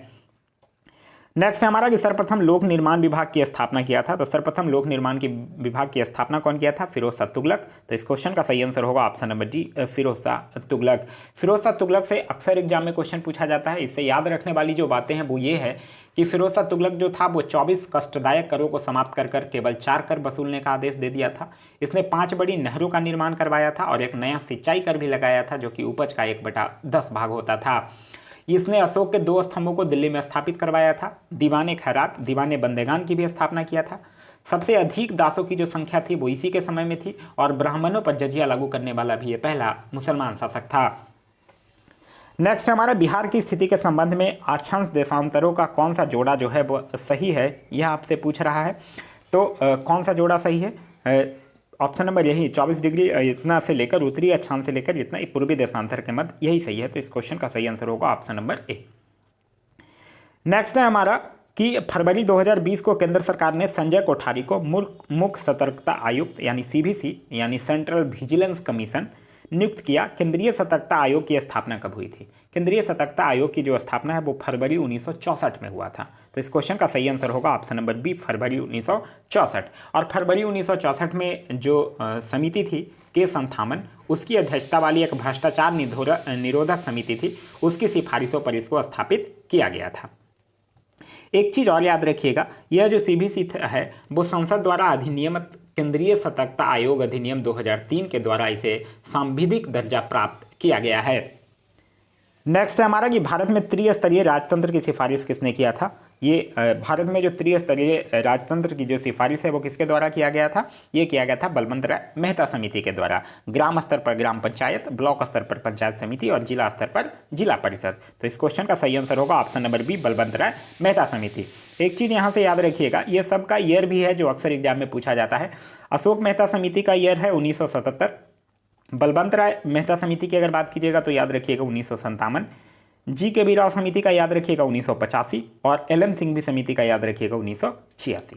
नेक्स्ट है हमारा कि सर्वप्रथम लोक निर्माण विभाग की स्थापना किया था। तो सर्वप्रथम लोक निर्माण की विभाग की स्थापना कौन किया था, फिरोज शाह तुगलक। तो इस क्वेश्चन का सही आंसर होगा option number D Firoz Shah Tughlaq. Firoz Shah Tughlaq से अक्सर एग्जाम में क्वेश्चन पूछा जाता है। इससे याद रखने वाली जो बातें हैं वो ये है कि फिरोज शाह तुगलक जो था वो 24 कष्टदायक करों को समाप्त कर केवल 4 कर वसूलने का आदेश दे दिया था। इसने 5 बड़ी नहरों का निर्माण करवाया था और एक नया सिंचाई कर भी लगाया था जो कि उपज का 1/10 भाग होता था। इसने अशोक के 2 स्तंभों को दिल्ली में स्थापित करवाया था। दीवाने खैरात, दीवाने बंदेगान की भी स्थापना किया था। सबसे अधिक दासों की जो संख्या थी वो इसी के समय में थी और ब्राह्मणों पर जजिया लागू करने वाला भी ये पहला मुसलमान शासक था। नेक्स्ट हमारा बिहार की स्थिति के संबंध में अक्षांश देशांतरों का कौन सा जोड़ा जो है वो सही है, यह आपसे पूछ रहा है। तो कौन सा जोड़ा सही है, ऑप्शन नंबर यही 24 डिग्री इतना से लेकर उत्तरी अक्षांश से लेकर इतना पूर्वी देशांतर के मध्य, यही सही है। तो इस क्वेश्चन का सही आंसर होगा ऑप्शन नंबर ए। नेक्स्ट है हमारा कि फरवरी 2020 को केंद्र सरकार ने संजय कोठारी को मुख्य सतर्कता आयुक्त यानी सीवीसी यानी सेंट्रल विजिलेंस कमीशन नियुक्त किया। केंद्रीय सतर्कता आयोग की स्थापना कब हुई थी? केंद्रीय सतर्कता आयोग की जो स्थापना है वो फरवरी 1964 में हुआ था। तो इस क्वेश्चन का सही आंसर होगा ऑप्शन नंबर बी फरवरी 1964। और फरवरी 1964 में जो समिति थी के संथामन, उसकी अध्यक्षता वाली एक भ्रष्टाचार निरोधक समिति थी, उसकी सिफारिशों पर इसको स्थापित किया गया था। एक चीज़ और याद रखिएगा, यह जो सीबीसी है वो संसद द्वारा अधिनियमित केंद्रीय सतर्कता आयोग अधिनियम 2003 के द्वारा इसे सांविधिक दर्जा प्राप्त किया गया है। नेक्स्ट है हमारा कि भारत में त्रिस्तरीय राजतंत्र की सिफारिश किसने किया था? ये भारत में जो त्रिस्तरीय राजतंत्र की जो सिफारिश है वो किसके द्वारा किया गया था? ये किया गया था बलवंत राय मेहता समिति के द्वारा। ग्राम स्तर पर ग्राम पंचायत, ब्लॉक स्तर पर पंचायत समिति और जिला स्तर पर जिला परिषद। तो इस क्वेश्चन का सही आंसर होगा ऑप्शन नंबर बी बलवंत राय मेहता समिति। एक चीज़ यहाँ से याद रखिएगा, ये सबका ईयर भी है जो अक्सर एग्जाम में पूछा जाता है। अशोक मेहता समिति का ईयर है 1977। बलवंत राय मेहता समिति की अगर बात कीजिएगा तो याद रखिएगा 1957। जी के बी राव समिति का याद रखिएगा 1985 और एल.एम. सिंघवी समिति का याद रखिएगा 1986।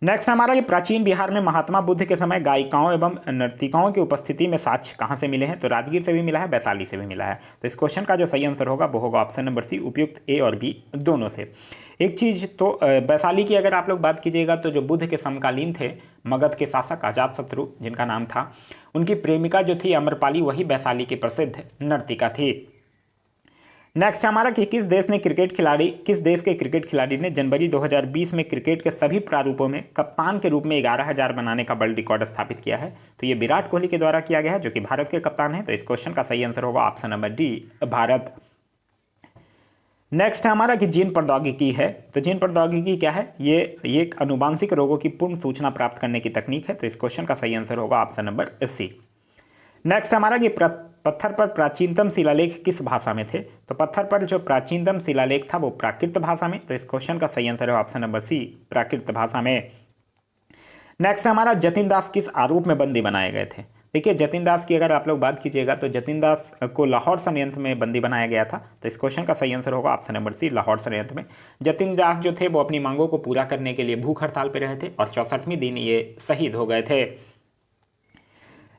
नेक्स्ट हमारा ये प्राचीन बिहार में महात्मा बुद्ध के समय गायिकाओं एवं नर्तिकाओं की उपस्थिति में साक्ष्य कहाँ से मिले हैं? तो राजगीर से भी मिला है, वैशाली से भी मिला है। तो इस क्वेश्चन का जो सही आंसर होगा वो होगा ऑप्शन नंबर सी, उपयुक्त ए और बी दोनों से। एक चीज तो वैशाली की अगर आप लोग बात कीजिएगा तो जो बुद्ध के समकालीन थे मगध के शासक अजातशत्रु जिनका नाम था, उनकी प्रेमिका जो थी अमरपाली, वही वैशाली की प्रसिद्ध नर्तिका थी। नेक्स्ट हमारा कि किस देश के क्रिकेट खिलाड़ी ने जनवरी 2020 में क्रिकेट के सभी प्रारूपों में कप्तान के रूप में 11,000 बनाने का वर्ल्ड रिकॉर्ड स्थापित किया है? तो ये विराट कोहली के द्वारा किया गया है, जो कि भारत के कप्तान है। तो इस क्वेश्चन का सही आंसर होगा option number D, Bharat. Next हमारा कि जीन प्रौद्योगिकी है, तो जीन प्रौद्योगिकी क्या है? ये एक अनुवांशिक रोगों की पूर्ण सूचना प्राप्त करने की तकनीक है। तो इस क्वेश्चन का सही आंसर होगा ऑप्शन नंबर सी। नेक्स्ट हमारा कि पत्थर पर प्राचीनतम शिलालेख किस भाषा में थे? तो पत्थर पर जो प्राचीनतम शिलालेख था वो प्राकृत भाषा में। तो इस क्वेश्चन का सही आंसर है ऑप्शन नंबर सी, प्राकृत भाषा में। नेक्स्ट हमारा जतिन दास किस आरोप में बंदी बनाए गए थे? देखिए जतिन दास की अगर आप लोग बात कीजिएगा तो जतिन दास को लाहौर षड्यंत्र में बंदी बनाया गया था। तो इस क्वेश्चन का सही आंसर होगा ऑप्शन नंबर सी, लाहौर षड्यंत्र में। जतिन दास जो थे वो अपनी मांगों को पूरा करने के लिए भूख हड़ताल पर रहे थे और 64वें दिन ये शहीद हो गए थे।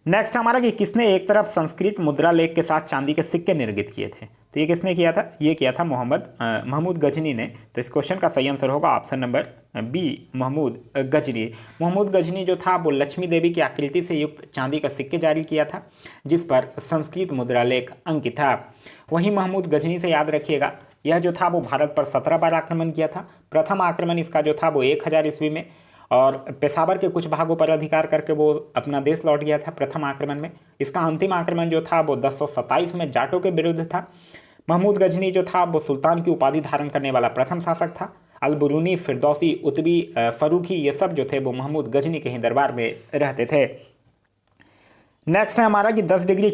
नेक्स्ट हमारा कि किसने एक तरफ संस्कृत मुद्रा लेख के साथ चांदी के सिक्के निर्मित किए थे? तो ये किसने किया था? ये किया था महमूद गजनी ने। तो इस क्वेश्चन का सही आंसर होगा option number B, Mahmud Ghazni. Mahmud Ghazni जो था वो लक्ष्मी देवी की आकृति से युक्त चांदी का सिक्के जारी किया था, जिस पर संस्कृत मुद्रा लेख अंकित था। वहीं महमूद गजनी से याद रखिएगा, यह जो था वो भारत पर 17 बार आक्रमण किया था। प्रथम आक्रमण इसका जो था वो 1000 ईस्वी में, और पेशावर के कुछ भागों पर अधिकार करके वो अपना देश लौट गया था प्रथम आक्रमण में। इसका अंतिम आक्रमण जो था वो 1027 में जाटों के विरुद्ध था। महमूद गजनी जो था वो सुल्तान की उपाधि धारण करने वाला प्रथम शासक था। अलबरूनी, फिरदौसी, उतबी, फरूखी, ये सब जो थे वो महमूद गजनी के ही दरबार में रहते थे। नेक्स्ट है हमारा कि 10 डिग्री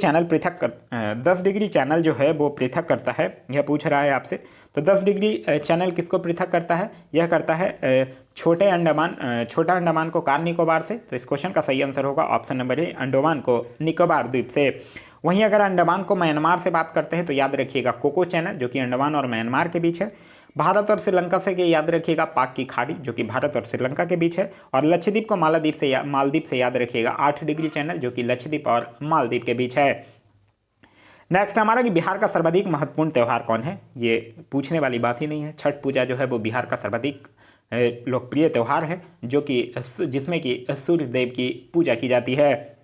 चैनल जो है वो पृथक करता है, यह पूछ रहा है आपसे। तो 10 डिग्री चैनल किसको पृथक करता है? यह करता है छोटा अंडमान को कार निकोबार से। तो इस क्वेश्चन का सही आंसर होगा ऑप्शन नंबर ए, अंडमान को निकोबार द्वीप से। वहीं अगर अंडमान को म्यांमार से बात करते हैं तो याद रखिएगा कोको चैनल, जो कि अंडमान और म्यांमार के बीच है। भारत और श्रीलंका से याद रखिएगा पाक की खाड़ी, जो कि भारत और श्रीलंका के बीच है। और लक्षद्वीप को मालदीव से याद रखिएगा 8 डिग्री चैनल, जो कि लक्षद्वीप और मालदीव के बीच है। नेक्स्ट हमारा कि बिहार का सर्वाधिक महत्वपूर्ण त्यौहार कौन है? ये पूछने वाली बात ही नहीं है। छठ पूजा जो है वो बिहार का सर्वाधिक लोकप्रिय त्यौहार है, जो कि जिसमें कि सूर्य देव की पूजा की जाती है।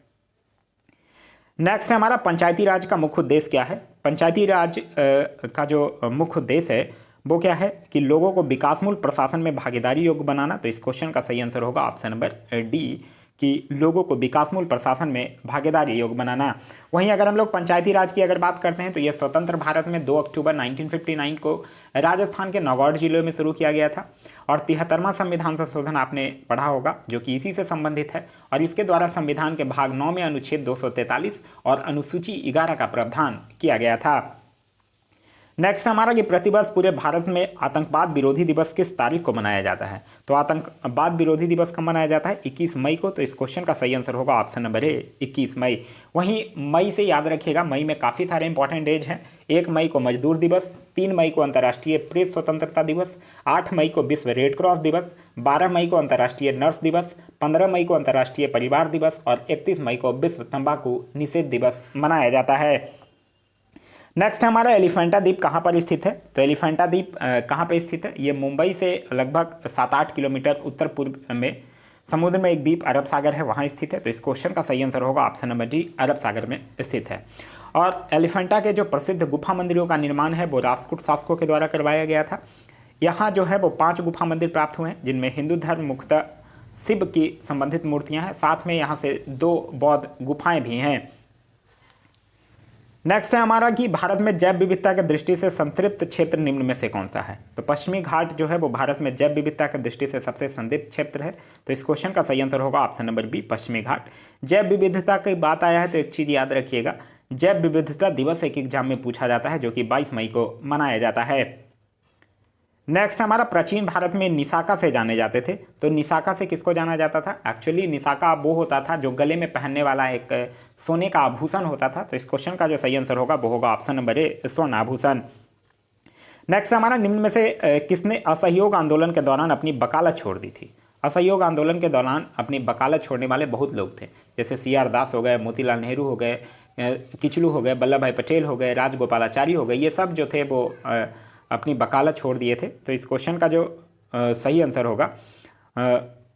नेक्स्ट हमारा पंचायती राज का मुख्य उद्देश्य क्या है? पंचायती राज का जो मुख्य उद्देश्य है वो क्या है कि लोगों को विकासमूलक प्रशासन में भागीदारी योग्य बनाना। तो इस क्वेश्चन का सही आंसर होगा ऑप्शन नंबर डी, कि लोगों को विकासमूलक प्रशासन में भागीदारी योग्य बनाना। वहीं अगर हम लोग पंचायती राज की अगर बात करते हैं तो यह स्वतंत्र भारत में 2 अक्टूबर 1959 को राजस्थान के नौगढ़ जिले में शुरू किया गया था। और 73वां संविधान संशोधन आपने पढ़ा होगा, जो कि इसी से संबंधित है। और इसके द्वारा संविधान के भाग 9 में अनुच्छेद 243 और अनुसूची 11 का प्रावधान किया गया था। नेक्स्ट हमारा कि प्रतिवर्ष पूरे भारत में आतंकवाद विरोधी दिवस किस तारीख को मनाया जाता है? तो आतंकवाद विरोधी दिवस कब मनाया जाता है? 21 मई को। तो इस क्वेश्चन का सही आंसर होगा ऑप्शन नंबर ए, 21 मई। वहीं मई से याद रखिएगा, मई में काफ़ी सारे इंपॉर्टेंट डेज हैं। 1 मई को मजदूर दिवस, 3 मई को अंतर्राष्ट्रीय प्रेस स्वतंत्रता दिवस, 8 मई को विश्व रेड क्रॉस दिवस, 12 मई को अंतर्राष्ट्रीय नर्स दिवस, 15 मई को अंतर्राष्ट्रीय परिवार दिवस और 31 मई को विश्व तंबाकू निषेध दिवस मनाया जाता है। नेक्स्ट हमारा एलिफेंटा द्वीप कहाँ पर स्थित है? तो एलिफेंटा द्वीप कहाँ पर स्थित है? ये मुंबई से लगभग 7-8 किलोमीटर उत्तर पूर्व में समुद्र में एक द्वीप अरब सागर है, वहाँ स्थित है। तो इस क्वेश्चन का सही आंसर होगा ऑप्शन नंबर डी, अरब सागर में स्थित है। और एलिफेंटा के जो प्रसिद्ध गुफा मंदिरों का निर्माण है वो राष्ट्रकूट शासकों के द्वारा करवाया गया था। यहाँ जो है वो 5 गुफा मंदिर प्राप्त हुए हैं, जिनमें हिंदू धर्म मुख्यतः शिव की संबंधित मूर्तियाँ हैं, साथ में यहाँ से 2 बौद्ध गुफाएँ भी हैं। नेक्स्ट है हमारा कि भारत में जैव विविधता की दृष्टि से संतृप्त क्षेत्र निम्न में से कौन सा है? तो पश्चिमी घाट जो है वो भारत में जैव विविधता की दृष्टि से सबसे संतृप्त क्षेत्र है। तो इस क्वेश्चन का सही आंसर होगा ऑप्शन नंबर बी, पश्चिमी घाट। जैव विविधता की बात आया है तो एक चीज़ याद रखिएगा, जैव विविधता दिवस एक एग्जाम में पूछा जाता है, जो कि 22 मई को मनाया जाता है। नेक्स्ट हमारा प्राचीन भारत में निशाका से जाने जाते थे। तो निशाका से किसको जाना जाता था? एक्चुअली निशाका वो होता था जो गले में पहनने वाला एक सोने का आभूषण होता था। तो इस क्वेश्चन का जो सही आंसर होगा वो होगा ऑप्शन नंबर ए, स्वर्ण आभूषण। नेक्स्ट हमारा, निम्न में से किसने असहयोग आंदोलन के दौरान अपनी वकालत छोड़ दी थी? असहयोग आंदोलन के दौरान अपनी वकालत छोड़ने वाले बहुत लोग थे, जैसे CR दास हो गए, मोतीलाल नेहरू हो गए, किचलू हो गए, वल्लभ भाई पटेल हो गए, राजगोपालाचारी हो गए। ये सब जो थे वो अपनी वकालत छोड़ दिए थे। तो इस क्वेश्चन का जो सही आंसर होगा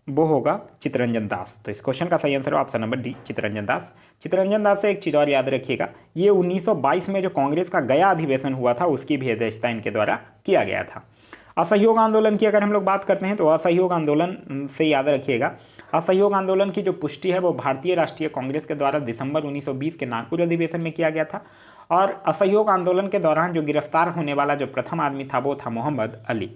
वो होगा चित्तरंजन दास। तो इस क्वेश्चन का सही answer option number D, Chittaranjan Das. Chittaranjan Das से एक चीज़ और याद रखिएगा, ये 1922 में जो कांग्रेस का गया अधिवेशन हुआ था उसकी भी अध्यक्षता इनके द्वारा किया गया था। असहयोग आंदोलन की अगर हम लोग बात करते हैं तो असहयोग आंदोलन से याद रखिएगा, असहयोग आंदोलन की जो पुष्टि है वो भारतीय राष्ट्रीय कांग्रेस के द्वारा दिसंबर 1920 के नागपुर अधिवेशन में किया गया था। और असहयोग आंदोलन के दौरान जो गिरफ्तार होने वाला जो प्रथम आदमी था वो था मोहम्मद अली।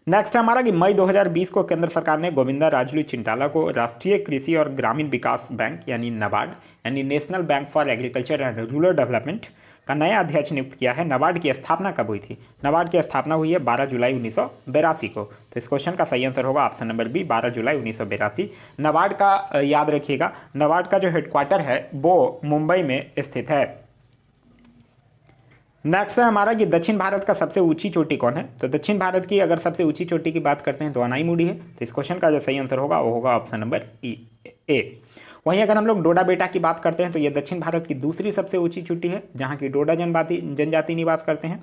नेक्स्ट हमारा कि मई 2020 को केंद्र सरकार ने गोविंदा राजुलू चिंटाला को राष्ट्रीय कृषि और ग्रामीण विकास बैंक यानी नाबार्ड यानी national bank for agriculture and rural development का नया अध्यक्ष नियुक्त किया है। नाबार्ड की स्थापना कब हुई थी? नाबार्ड की स्थापना हुई है 12 जुलाई 1982 को। तो इस क्वेश्चन का सही आंसर होगा ऑप्शन नंबर बी, 12 जुलाई 1982। नाबार्ड का याद रखिएगा, नाबार्ड का जो हेडक्वार्टर है वो मुंबई में स्थित है। नेक्स्ट है हमारा कि दक्षिण भारत का सबसे ऊंची चोटी कौन है? तो दक्षिण भारत की अगर सबसे ऊंची चोटी की बात करते हैं तो अनाईमुड़ी है। तो इस क्वेश्चन का जो सही आंसर होगा वो होगा ऑप्शन नंबर ए। वहीं अगर हम लोग डोडा बेटा की बात करते हैं तो ये दक्षिण भारत की दूसरी सबसे ऊंची चोटी है जहाँ की डोडा जनजाति निवास करते हैं।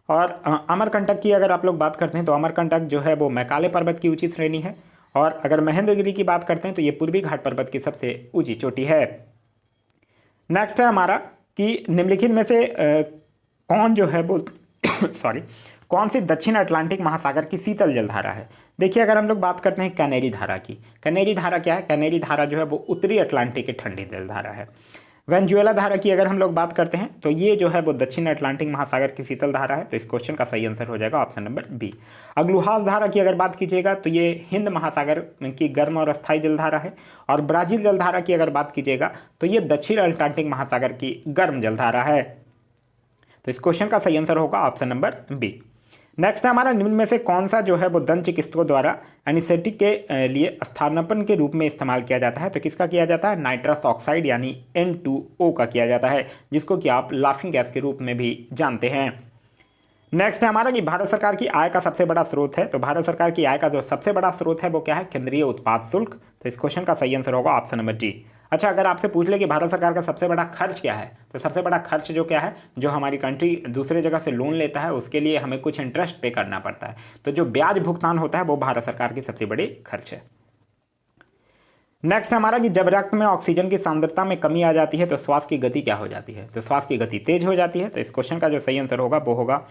और अमरकंटक की अगर आप लोग बात करते हैं तो अमरकंटक जो है वो मैकाले पर्वत की ऊंची श्रेणी है। और अगर महेंद्रगिरी की बात करते हैं तो ये पूर्वी घाट पर्वत की सबसे ऊंची चोटी है। नेक्स्ट है हमारा कि निम्नलिखित में से कौन जो है वो सॉरी कौन सी दक्षिण अटलांटिक महासागर की शीतल जलधारा है? देखिए अगर हम लोग बात करते हैं कैनेरी धारा की, कैनेरी धारा क्या है? कैनेरी धारा जो है वो उत्तरी अटलांटिक की ठंडी जलधारा है। वेनेजुएला धारा की अगर हम लोग बात करते हैं तो ये जो है वो दक्षिण अटलांटिक महासागर की शीतल धारा है। तो इस क्वेश्चन का सही आंसर हो जाएगा ऑप्शन नंबर बी। अग्लुहास धारा की अगर बात कीजिएगा तो ये हिंद महासागर की गर्म और अस्थायी जलधारा है। और ब्राजील जलधारा की अगर बात कीजिएगा तो ये दक्षिण अटलांटिक महासागर की गर्म जलधारा है। तो इस क्वेश्चन का सही आंसर होगा ऑप्शन नंबर बी। नेक्स्ट है हमारा, निम्न में से कौन सा जो है वो दंत चिकित्सकों द्वारा एनिस्थेटिक के लिए स्थानापन्न के रूप में इस्तेमाल किया जाता है? तो किसका किया जाता है? नाइट्रस ऑक्साइड यानी N2O का किया जाता है, जिसको कि आप लाफिंग गैस के रूप में भी जानते हैं। नेक्स्ट है हमारा कि भारत सरकार की आय का सबसे बड़ा स्रोत है। तो भारत सरकार की आय का जो सबसे बड़ा स्रोत है वो क्या है? केंद्रीय उत्पाद शुल्क। तो इस क्वेश्चन का सही आंसर होगा ऑप्शन नंबर डी। अच्छा, अगर आपसे पूछ ले कि भारत सरकार का सबसे बड़ा खर्च क्या है, तो सबसे बड़ा खर्च जो क्या है, जो हमारी कंट्री दूसरे जगह से लोन लेता है उसके लिए हमें कुछ इंटरेस्ट पे करना पड़ता है, तो जो ब्याज भुगतान होता है वो भारत सरकार की सबसे बड़ी खर्च है। नेक्स्ट हमारा कि जब रक्त में ऑक्सीजन की सांद्रता में कमी आ जाती है तो श्वास की गति क्या हो जाती है? तो श्वास की गति तेज हो जाती है। तो इस क्वेश्चन का जो सही आंसर होगा वो होगा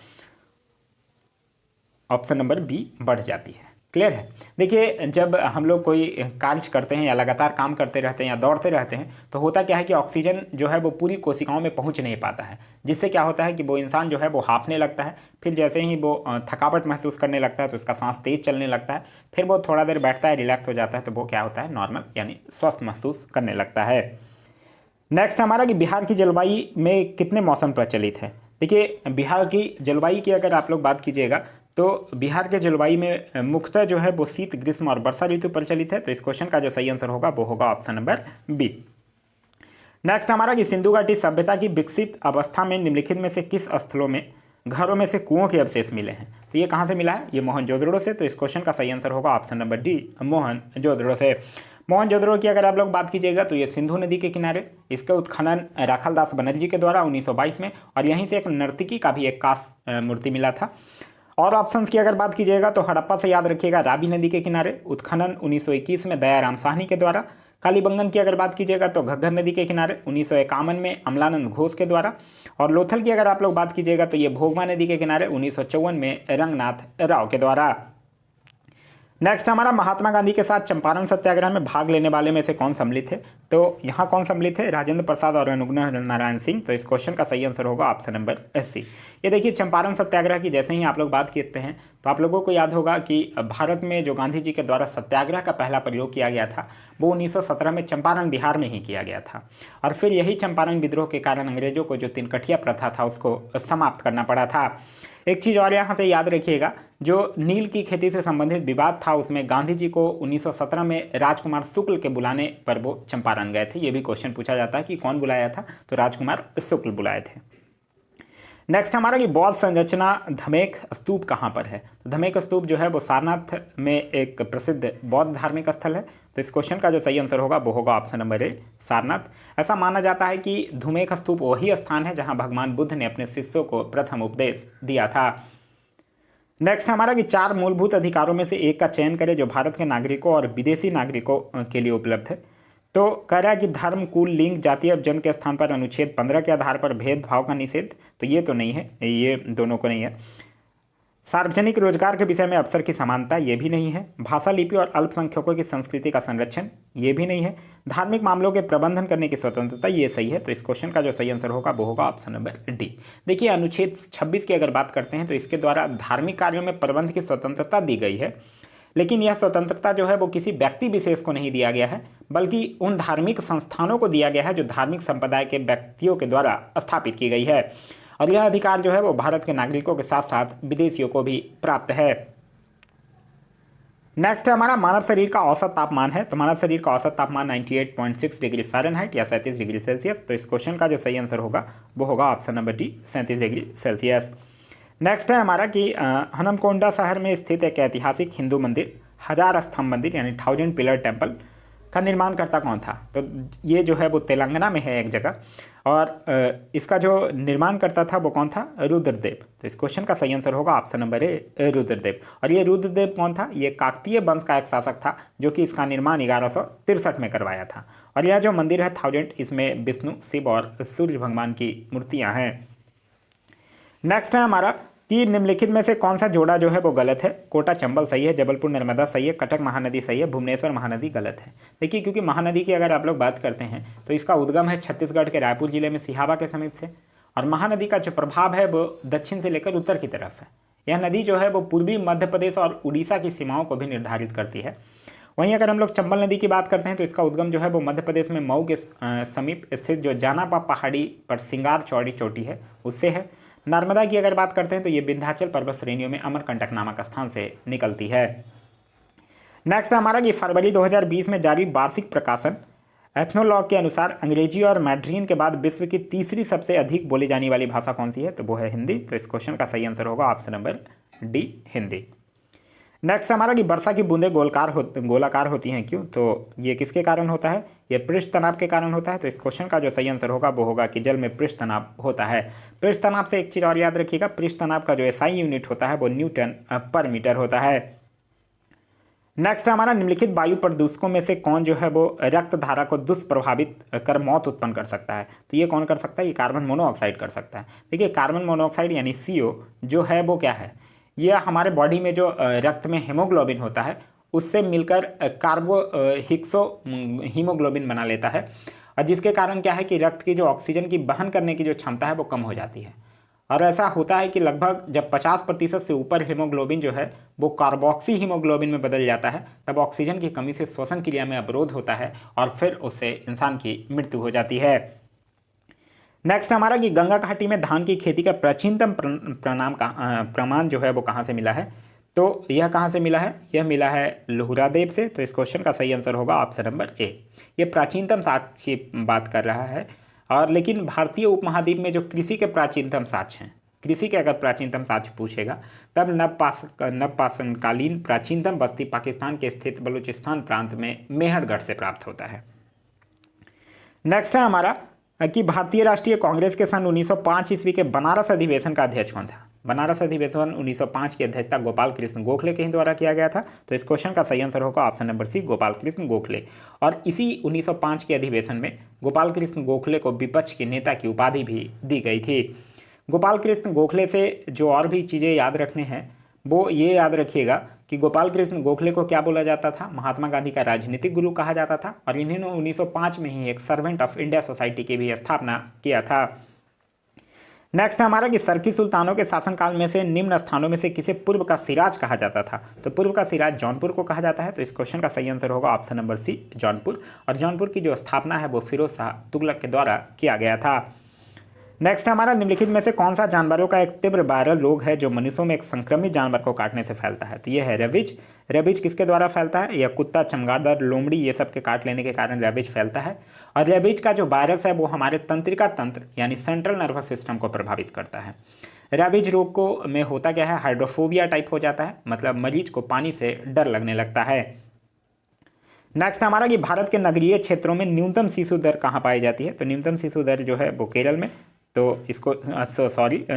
ऑप्शन नंबर बी, बढ़ जाती है। क्लियर है? देखिए जब हम लोग कोई कार्य करते हैं या लगातार काम करते रहते हैं या दौड़ते रहते हैं तो होता क्या है कि ऑक्सीजन जो है वो पूरी कोशिकाओं में पहुंच नहीं पाता है, जिससे क्या होता है कि वो इंसान जो है वो हाँफने लगता है। फिर जैसे ही वो थकावट महसूस करने लगता है तो उसका सांस तेज चलने लगता है। फिर वो थोड़ा देर बैठता है, रिलैक्स हो जाता है, तो वो क्या होता है? नॉर्मल यानी स्वस्थ महसूस करने लगता है। नेक्स्ट हमारा कि बिहार की जलवायु में कितने मौसम प्रचलित है? देखिए बिहार की जलवायु की अगर आप लोग बात कीजिएगा तो बिहार के जलवायु में मुख्यतः जो है वो शीत, ग्रीष्म और वर्षा ऋतु प्रचलित है। तो इस क्वेश्चन का जो सही आंसर होगा वो होगा ऑप्शन नंबर बी। नेक्स्ट हमारा कि सिंधु घाटी सभ्यता की विकसित अवस्था में निम्नलिखित में से किस स्थलों में घरों में से कुओं के अवशेष मिले हैं? तो ये कहाँ से मिला है? ये मोहनजोदड़ो से। तो इस क्वेश्चन का सही आंसर होगा ऑप्शन नंबर डी, मोहनजोदड़ो से। मोहनजोदड़ो की अगर आप लोग बात कीजिएगा तो ये सिंधु नदी के किनारे, इसका उत्खनन राखालदास बनर्जी के द्वारा 1922 में, और यहीं से एक नर्तकी का भी एक कांस्य मूर्ति मिला था। और ऑप्शंस की अगर बात कीजिएगा तो हड़प्पा से याद रखिएगा रावी नदी के किनारे, उत्खनन 1921 में दयाराम साहनी के द्वारा। कालीबंगन की अगर बात कीजिएगा तो घग्गर नदी के किनारे 1951 में अमलानंद घोष के द्वारा। और लोथल की अगर आप लोग बात कीजिएगा तो ये भोगमा नदी के किनारे 1954 में रंगनाथ राव के द्वारा। नेक्स्ट हमारा, महात्मा गांधी के साथ चंपारण सत्याग्रह में भाग लेने वाले में से कौन सम्मिलित है? तो यहाँ कौन सम्मिलित है? राजेंद्र प्रसाद और अनुग्रह नारायण सिंह। तो इस क्वेश्चन का सही आंसर होगा ऑप्शन नंबर सी। ये देखिए चंपारण सत्याग्रह की जैसे ही आप लोग बात करते हैं तो आप लोगों को याद होगा कि भारत में जो गांधी जी के द्वारा सत्याग्रह का पहला प्रयोग किया गया था वो 1917 में चंपारण बिहार में ही किया गया था। और फिर यही चंपारण विद्रोह के कारण अंग्रेजों को जो तिनकठिया प्रथा था उसको समाप्त करना पड़ा था। एक चीज़ और यहाँ से याद रखिएगा, जो नील की खेती से संबंधित विवाद था उसमें गांधी जी को 1917 में राजकुमार शुक्ल के बुलाने पर वो चंपारण गए थे। ये भी क्वेश्चन पूछा जाता है कि कौन बुलाया था, तो राजकुमार शुक्ल बुलाए थे। नेक्स्ट हमारा कि बौद्ध संरचना धमेक स्तूप कहाँ पर है। तो धमेक स्तूप जो है वो सारनाथ में एक प्रसिद्ध बौद्ध धार्मिक स्थल है। तो इस क्वेश्चन का जो सही आंसर होगा वो होगा ऑप्शन नंबर ए, सारनाथ। ऐसा माना जाता है कि धमेक स्तूप वही स्थान है जहाँ भगवान बुद्ध ने अपने शिष्यों को प्रथम उपदेश दिया था। नेक्स्ट हमारा कि 4 मूलभूत अधिकारों में से एक का चयन करें जो भारत के नागरिकों और विदेशी नागरिकों के लिए उपलब्ध है। तो कह रहा है कि धर्म, कुल, लिंग, जाति और जन्म के स्थान पर अनुच्छेद 15 के आधार पर भेदभाव का निषेध, तो ये तो नहीं है, ये दोनों को नहीं है। सार्वजनिक रोजगार के विषय में अवसर की समानता, ये भी नहीं है। भाषा, लिपि और अल्पसंख्यकों की संस्कृति का संरक्षण, ये भी नहीं है। धार्मिक मामलों के प्रबंधन करने की स्वतंत्रता, ये सही है। तो इस क्वेश्चन का जो सही आंसर होगा वो होगा ऑप्शन नंबर डी। देखिए अनुच्छेद 26 की अगर बात करते हैं तो इसके द्वारा धार्मिक कार्यों में प्रबंध की स्वतंत्रता दी गई है, लेकिन यह स्वतंत्रता जो है वो किसी व्यक्ति विशेष को नहीं दिया गया है, बल्कि उन धार्मिक संस्थानों को दिया गया है जो धार्मिक संप्रदाय के व्यक्तियों के द्वारा स्थापित की गई है। और यह अधिकार जो है वो भारत के नागरिकों के साथ साथ विदेशियों को भी प्राप्त है। नेक्स्ट है हमारा मानव शरीर का औसत तापमान है। तो मानव शरीर का औसत तापमान 98.6 डिग्री फ़ारेनहाइट या 37 डिग्री सेल्सियस। तो इस क्वेश्चन का जो सही आंसर होगा वो होगा option number D, 37 degree Celsius. Next है हमारा कि हनमकोंडा शहर में स्थित एक ऐतिहासिक हिंदू मंदिर, 1000 स्तंभ मंदिर यानी 1000 पिलर टेम्पल का निर्माणकर्ता कौन था। तो ये जो है वो तेलंगाना में है एक जगह, और इसका जो निर्माणकर्ता था वो कौन था, रुद्रदेव। तो इस क्वेश्चन का सही आंसर होगा ऑप्शन नंबर ए, रुद्रदेव। और ये रुद्रदेव कौन था, ये काकतीय वंश का एक शासक था जो कि इसका निर्माण 1163 में करवाया था। और यह जो मंदिर है 1000, इसमें विष्णु, शिव और सूर्य भगवान की मूर्तियाँ हैं। नेक्स्ट है हमारा कि निम्नलिखित में से कौन सा जोड़ा जो है वो गलत है। कोटा चंबल सही है, जबलपुर नर्मदा सही है, कटक महानदी सही है, भुवनेश्वर महानदी गलत है। देखिए क्योंकि महानदी की अगर आप लोग बात करते हैं तो इसका उद्गम है छत्तीसगढ़ के रायपुर जिले में सिहावा के समीप से, और महानदी का जो प्रभाव है वो दक्षिण से लेकर उत्तर की तरफ है। यह नदी जो है वो पूर्वी मध्य प्रदेश और उड़ीसा की सीमाओं को भी निर्धारित करती है। वहीं अगर हम लोग चंबल नदी की बात करते हैं तो इसका उद्गम जो है वो मध्य प्रदेश में मऊ के समीप स्थित जो जानापा पहाड़ी पर सिंगार चौड़ी चोटी है उससे है। नर्मदा की अगर बात करते हैं तो ये विंध्याचल पर्वत श्रेणियों में अमरकंटक नामक स्थान से निकलती है। नेक्स्ट हमारा कि फरवरी 2020 में जारी वार्षिक प्रकाशन एथनोलॉग के अनुसार अंग्रेजी और मैड्रीन के बाद विश्व की तीसरी सबसे अधिक बोली जाने वाली भाषा कौन सी है, तो वो है हिंदी। तो इस क्वेश्चन का सही आंसर होगा option number D, Hindi. Next हमारा कि वर्षा की बूंदें गोलाकार होती हैं क्यों, तो ये किसके कारण होता है, ये पृष्ठ तनाव के कारण होता है। तो इस क्वेश्चन का जो सही आंसर होगा वो होगा कि जल में पृष्ठ तनाव होता है। पृष्ठ तनाव से एक चीज़ और याद रखिएगा, पृष्ठ तनाव का जो एसआई यूनिट होता है वो न्यूटन पर मीटर होता है। नेक्स्ट हमारा निम्नलिखित वायु प्रदूषकों में से कौन जो है वो रक्त धारा को दुष्प्रभावित कर मौत उत्पन्न कर सकता है। तो ये कौन कर सकता है, ये कार्बन मोनोऑक्साइड कर सकता है। देखिए कार्बन मोनोऑक्साइड यानी CO जो है वो क्या है, यह हमारे बॉडी में जो रक्त में हेमोग्लोबिन होता है उससे मिलकर हीमोग्लोबिन बना लेता है, और जिसके कारण क्या है कि रक्त की जो ऑक्सीजन की वहन करने की जो क्षमता है वो कम हो जाती है। और ऐसा होता है कि लगभग जब 50% से ऊपर हीमोग्लोबिन जो है वो कार्बोक्सी हीमोग्लोबिन में बदल जाता है, तब ऑक्सीजन की कमी से श्वसन क्रिया में अवरोध होता है और फिर उससे इंसान की मृत्यु हो जाती है। नेक्स्ट हमारा कि गंगा घाटी में धान की खेती का प्राचीनतम प्रमाण जो है वो कहाँ से मिला है, तो यह कहाँ से मिला है, यह मिला है लोहरादेव से। तो इस क्वेश्चन का सही आंसर होगा ऑप्शन नंबर ए, ये प्राचीनतम साक्ष्य की बात कर रहा है। और लेकिन भारतीय उपमहाद्वीप में जो कृषि के प्राचीनतम साक्ष्य हैं, कृषि के अगर प्राचीनतम साक्ष्य पूछेगा तब नवपाषाणकालीन प्राचीनतम बस्ती पाकिस्तान के स्थित बलूचिस्तान प्रांत में मेहरगढ़ से प्राप्त होता है। नेक्स्ट है हमारा कि भारतीय राष्ट्रीय कांग्रेस के सन 1905 ईस्वी के बनारस अधिवेशन का अध्यक्ष कौन था। बनारस अधिवेशन 1905 की अध्यक्षता गोपाल कृष्ण गोखले के ही द्वारा किया गया था। तो इस क्वेश्चन का सही आंसर होगा option number C, Gopal Krishna Gokhale. और इसी 1905 के अधिवेशन में गोपाल कृष्ण गोखले को विपक्ष के नेता की उपाधि भी दी गई थी। गोपाल कृष्ण गोखले से जो और भी चीज़ें याद रखने हैं वो ये याद रखिएगा कि गोपाल कृष्ण गोखले को क्या बोला जाता था, महात्मा गांधी का राजनीतिक गुरु कहा जाता था, और इन्होंने 1905 में ही एक सर्वेंट ऑफ इंडिया सोसाइटी की भी स्थापना किया था। नेक्स्ट हमारा कि सरकी सुल्तानों के शासनकाल में से निम्न स्थानों में से किसे पूर्व का सिराज कहा जाता था। तो पूर्व का सिराज जौनपुर को कहा जाता है। तो इस क्वेश्चन का सही आंसर होगा ऑप्शन नंबर सी, जौनपुर। और जौनपुर की जो स्थापना है वो फिरोज शाह तुगलक के द्वारा किया गया था। नेक्स्ट हमारा निम्नलिखित में से कौन सा जानवरों का एक तीव्र वायरल रोग है जो मनुष्यों में एक संक्रमित जानवर को काटने से फैलता है? तो ये है रेबीज। रेबीज किसके द्वारा फैलता है? यह कुत्ता, चमगादड़, लोमड़ी ये सब के काट लेने के कारण रेबीज फैलता है। और रेबीज का जो वायरस है वो हमारे तंत्रिका तंत्र यानी सेंट्रल नर्वस सिस्टम को प्रभावित करता है। रेबीज रोग को में होता क्या है? हाइड्रोफोबिया टाइप हो जाता है, मतलब मरीज को पानी से डर लगने लगता है। नेक्स्ट हमारा कि भारत के नगरीय क्षेत्रों में न्यूनतम शिशु दर कहाँ पाई जाती है? तो न्यूनतम शिशु दर जो है वो केरल में, तो इसको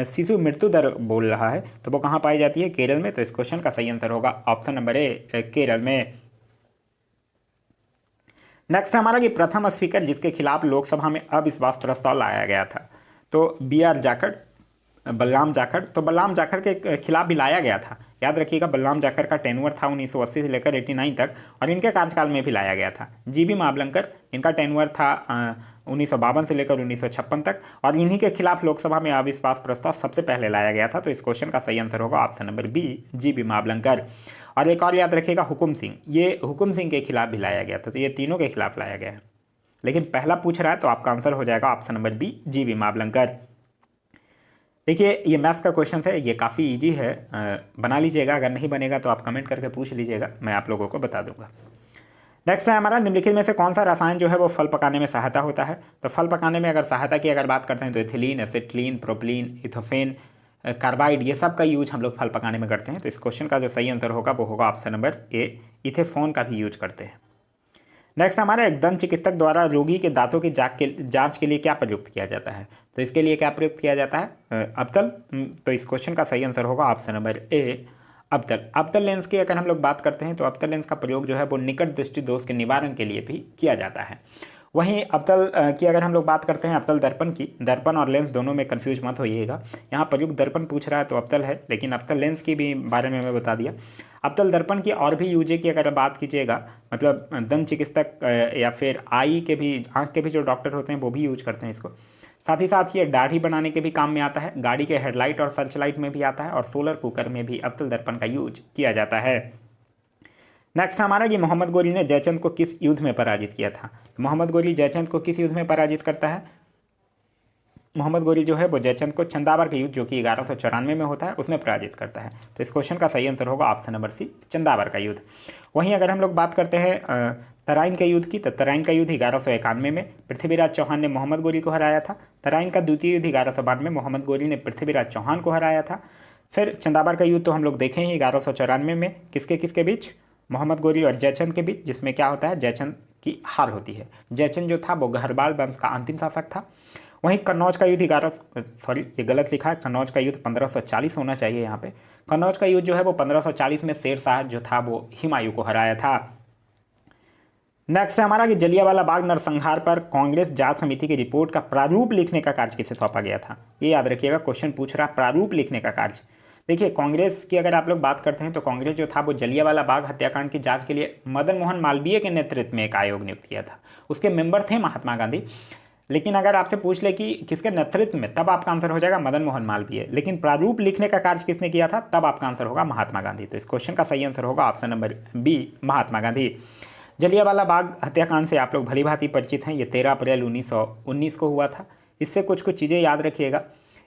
शिशु मृत्यु दर बोल रहा है, तो वो कहाँ पाई जाती है? केरल में। तो इस क्वेश्चन का सही आंसर होगा ऑप्शन नंबर ए, केरल में। नेक्स्ट हमारा कि प्रथम स्पीकर जिसके खिलाफ लोकसभा में अविश्वास प्रस्ताव लाया गया था, तो बी.आर. जाखड़, बलराम जाखड़। तो बलराम जाखड़ के खिलाफ भी लाया गया था। याद रखिएगा, बलराम जाखड़ का टेन्योर था 1980 से लेकर 89 तक, और इनके कार्यकाल में भी लाया गया था। जी.बी. महाबलंकर, इनका टेन्योर था 1952 से लेकर 1956 तक, और इन्हीं के खिलाफ लोकसभा में अविश्वास प्रस्ताव सबसे पहले लाया गया था। तो इस क्वेश्चन का सही आंसर होगा ऑप्शन नंबर बी, जी.बी. महाबलंकर। और एक और याद रखिएगा, हुकुम सिंह, ये हुकुम सिंह के खिलाफ भी लाया गया था। तो ये तीनों के खिलाफ लाया गया है, लेकिन पहला पूछ रहा है तो आपका आंसर हो जाएगा ऑप्शन नंबर बी, जी.बी. महाबलंकर। देखिए, ये मैथ्स का क्वेश्चन है, ये काफ़ी इजी है, बना लीजिएगा। अगर नहीं बनेगा तो आप कमेंट करके पूछ लीजिएगा, मैं आप लोगों को बता दूंगा। नेक्स्ट है हमारा निम्नलिखित में से कौन सा रसायन जो है वो फल पकाने में सहायता होता है? तो फल पकाने में अगर सहायता की अगर बात करते हैं तो एथिलीन, एसिटिलीन, प्रोपिलीन, इथोफेन, कार्बाइड, ये सब का यूज हम लोग फल पकाने में करते हैं। तो इस क्वेश्चन का जो सही आंसर होगा वो होगा ऑप्शन नंबर ए, इथेफोन का भी यूज करते हैं। नेक्स्ट हमारा एक दंत चिकित्सक द्वारा रोगी के दांतों की जांच के लिए क्या प्रयुक्त किया जाता है? तो इसके लिए क्या प्रयुक्त किया जाता है? अब्तल। तो इस क्वेश्चन का सही आंसर होगा ऑप्शन नंबर ए, अब्तल। अब्तल लेंस की अगर हम लोग बात करते हैं तो अब्तल लेंस का प्रयोग जो है वो निकट दृष्टि दोष के निवारण के लिए भी किया जाता है। वहीं अब्तल की अगर हम लोग बात करते हैं अब्तल दर्पण की, दर्पण और लेंस दोनों में कंफ्यूज मत होइएगा। यहाँ प्रयुक्त दर्पण पूछ रहा है तो अब्तल है, लेकिन अब्तल लेंस की भी बारे में मैं बता दिया। अब्तल दर्पण की और भी यूजे की अगर बात कीजिएगा, मतलब दंत चिकित्सक या फिर आई के भी, आँख के भी जो डॉक्टर होते हैं वो भी यूज करते हैं इसको। साथ ही साथ ये दाढ़ी बनाने के भी काम में आता है, गाड़ी के हेडलाइट और सर्च लाइट में भी आता है, और सोलर कुकर में भी अब्तल दर्पण का यूज किया जाता है। नेक्स्ट हमारा कि मोहम्मद गोरी ने जयचंद को किस युद्ध में पराजित किया था? तो मोहम्मद गोरी जयचंद को किस युद्ध में पराजित करता है? मोहम्मद गोरी जो है वो जयचंद को चंदावर का युद्ध जो कि 1194 में होता है उसमें पराजित करता है। तो इस क्वेश्चन का सही आंसर होगा ऑप्शन नंबर सी, चंदावर का युद्ध। वहीं अगर हम लोग बात करते हैं तराइन के युद्ध की, तो तराइन का युद्ध 1191 में पृथ्वीराज चौहान ने मोहम्मद गोरी को हराया था। तराइन का द्वितीय युद्ध 1192 में मोहम्मद गोरी ने पृथ्वीराज चौहान को हराया था। फिर चंदावर का युद्ध तो हम लोग देखें ही 1194 में, किसके किसके बीच? मोहम्मद गोरी और जयचंद के बीच, जिसमें क्या होता है, जयचंद की हार होती है। जयचंद जो था वो गहरवाल वंश का अंतिम शासक था। वहीं कन्नौज का युद्ध ये गलत लिखा है, कन्नौज का युद्ध 1540 होना चाहिए यहाँ पे। कन्नौज का युद्ध जो है वो 1540 में शेर शाह जो था वो हुमायूं को हराया था। नेक्स्ट है हमारा कि जलियांवाला बाग नरसंहार पर कांग्रेस जांच समिति की रिपोर्ट का प्रारूप लिखने का कार्य किसे सौंपा गया था? ये याद रखिएगा, क्वेश्चन पूछ रहा प्रारूप लिखने का कार्य। देखिए, कांग्रेस की अगर आप लोग बात करते हैं तो कांग्रेस जो था वो जलियांवाला बाग हत्याकांड की जांच के लिए मदन मोहन मालवीय के नेतृत्व में एक आयोग नियुक्त किया था। उसके मेंबर थे महात्मा गांधी। लेकिन अगर आपसे पूछ ले कि किसके नेतृत्व में, तब आपका आंसर हो जाएगा मदन मोहन मालवीय। लेकिन प्रारूप लिखने का कार्य किसने किया था, तब आपका आंसर होगा महात्मा गांधी। तो इस क्वेश्चन का सही आंसर होगा option number B, Mahatma Gandhi. Jallianwala Bagh हत्याकांड से आप लोग भली भांति परिचित हैं। ये 13 अप्रैल 1919 को हुआ था। इससे कुछ कुछ चीज़ें याद रखिएगा।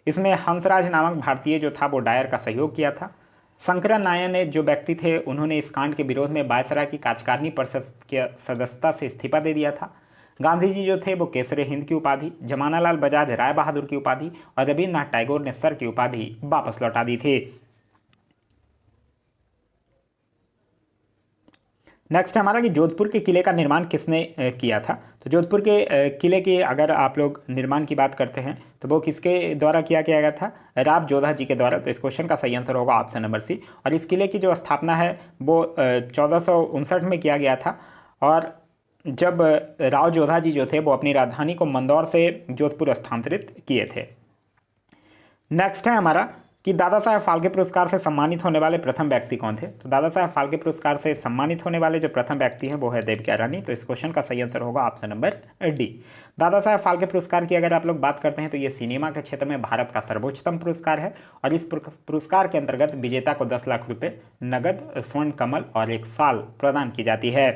इसमें हंसराज नामक भारतीय जो था वो डायर का सहयोग किया था। शंकरन नायर ने जो व्यक्ति थे उन्होंने इस कांड के विरोध में वायसराय की कार्यकारिणी परिषद की सदस्यता से इस्तीफा दे दिया था। गांधी जी जो थे वो केसरे हिंद की उपाधि, जमानालाल बजाज राय बहादुर की उपाधि, और रविन्द्रनाथ टैगोर ने सर की उपाधि वापस लौटा दी थी। नेक्स्ट हमारा कि जोधपुर के किले का निर्माण किसने किया था? तो जोधपुर के किले के अगर आप लोग निर्माण की बात करते हैं तो वो किसके द्वारा किया गया था? राव जोधा जी के द्वारा। तो इस क्वेश्चन का सही आंसर होगा ऑप्शन नंबर सी। और इस किले की जो स्थापना है वो 1459 में किया गया था। और जब राव जोधा जी जो थे वो अपनी राजधानी को मंदौर से जोधपुर स्थानांतरित किए थे। नेक्स्ट है हमारा कि दादा साहब फाल्के पुरस्कार से सम्मानित होने वाले प्रथम व्यक्ति कौन थे? तो दादा साहब फाल्के पुरस्कार से सम्मानित होने वाले जो प्रथम व्यक्ति हैं वो है देवकिया रानी। तो इस क्वेश्चन का सही आंसर होगा option number D. Dada Saheb Phalke पुरस्कार की अगर आप लोग बात करते हैं तो ये सिनेमा के क्षेत्र में भारत का सर्वोच्चतम पुरस्कार है। और इस पुरस्कार के अंतर्गत विजेता को 10 लाख रुपये नगद, स्वर्ण कमल और 1 साल प्रदान की जाती है।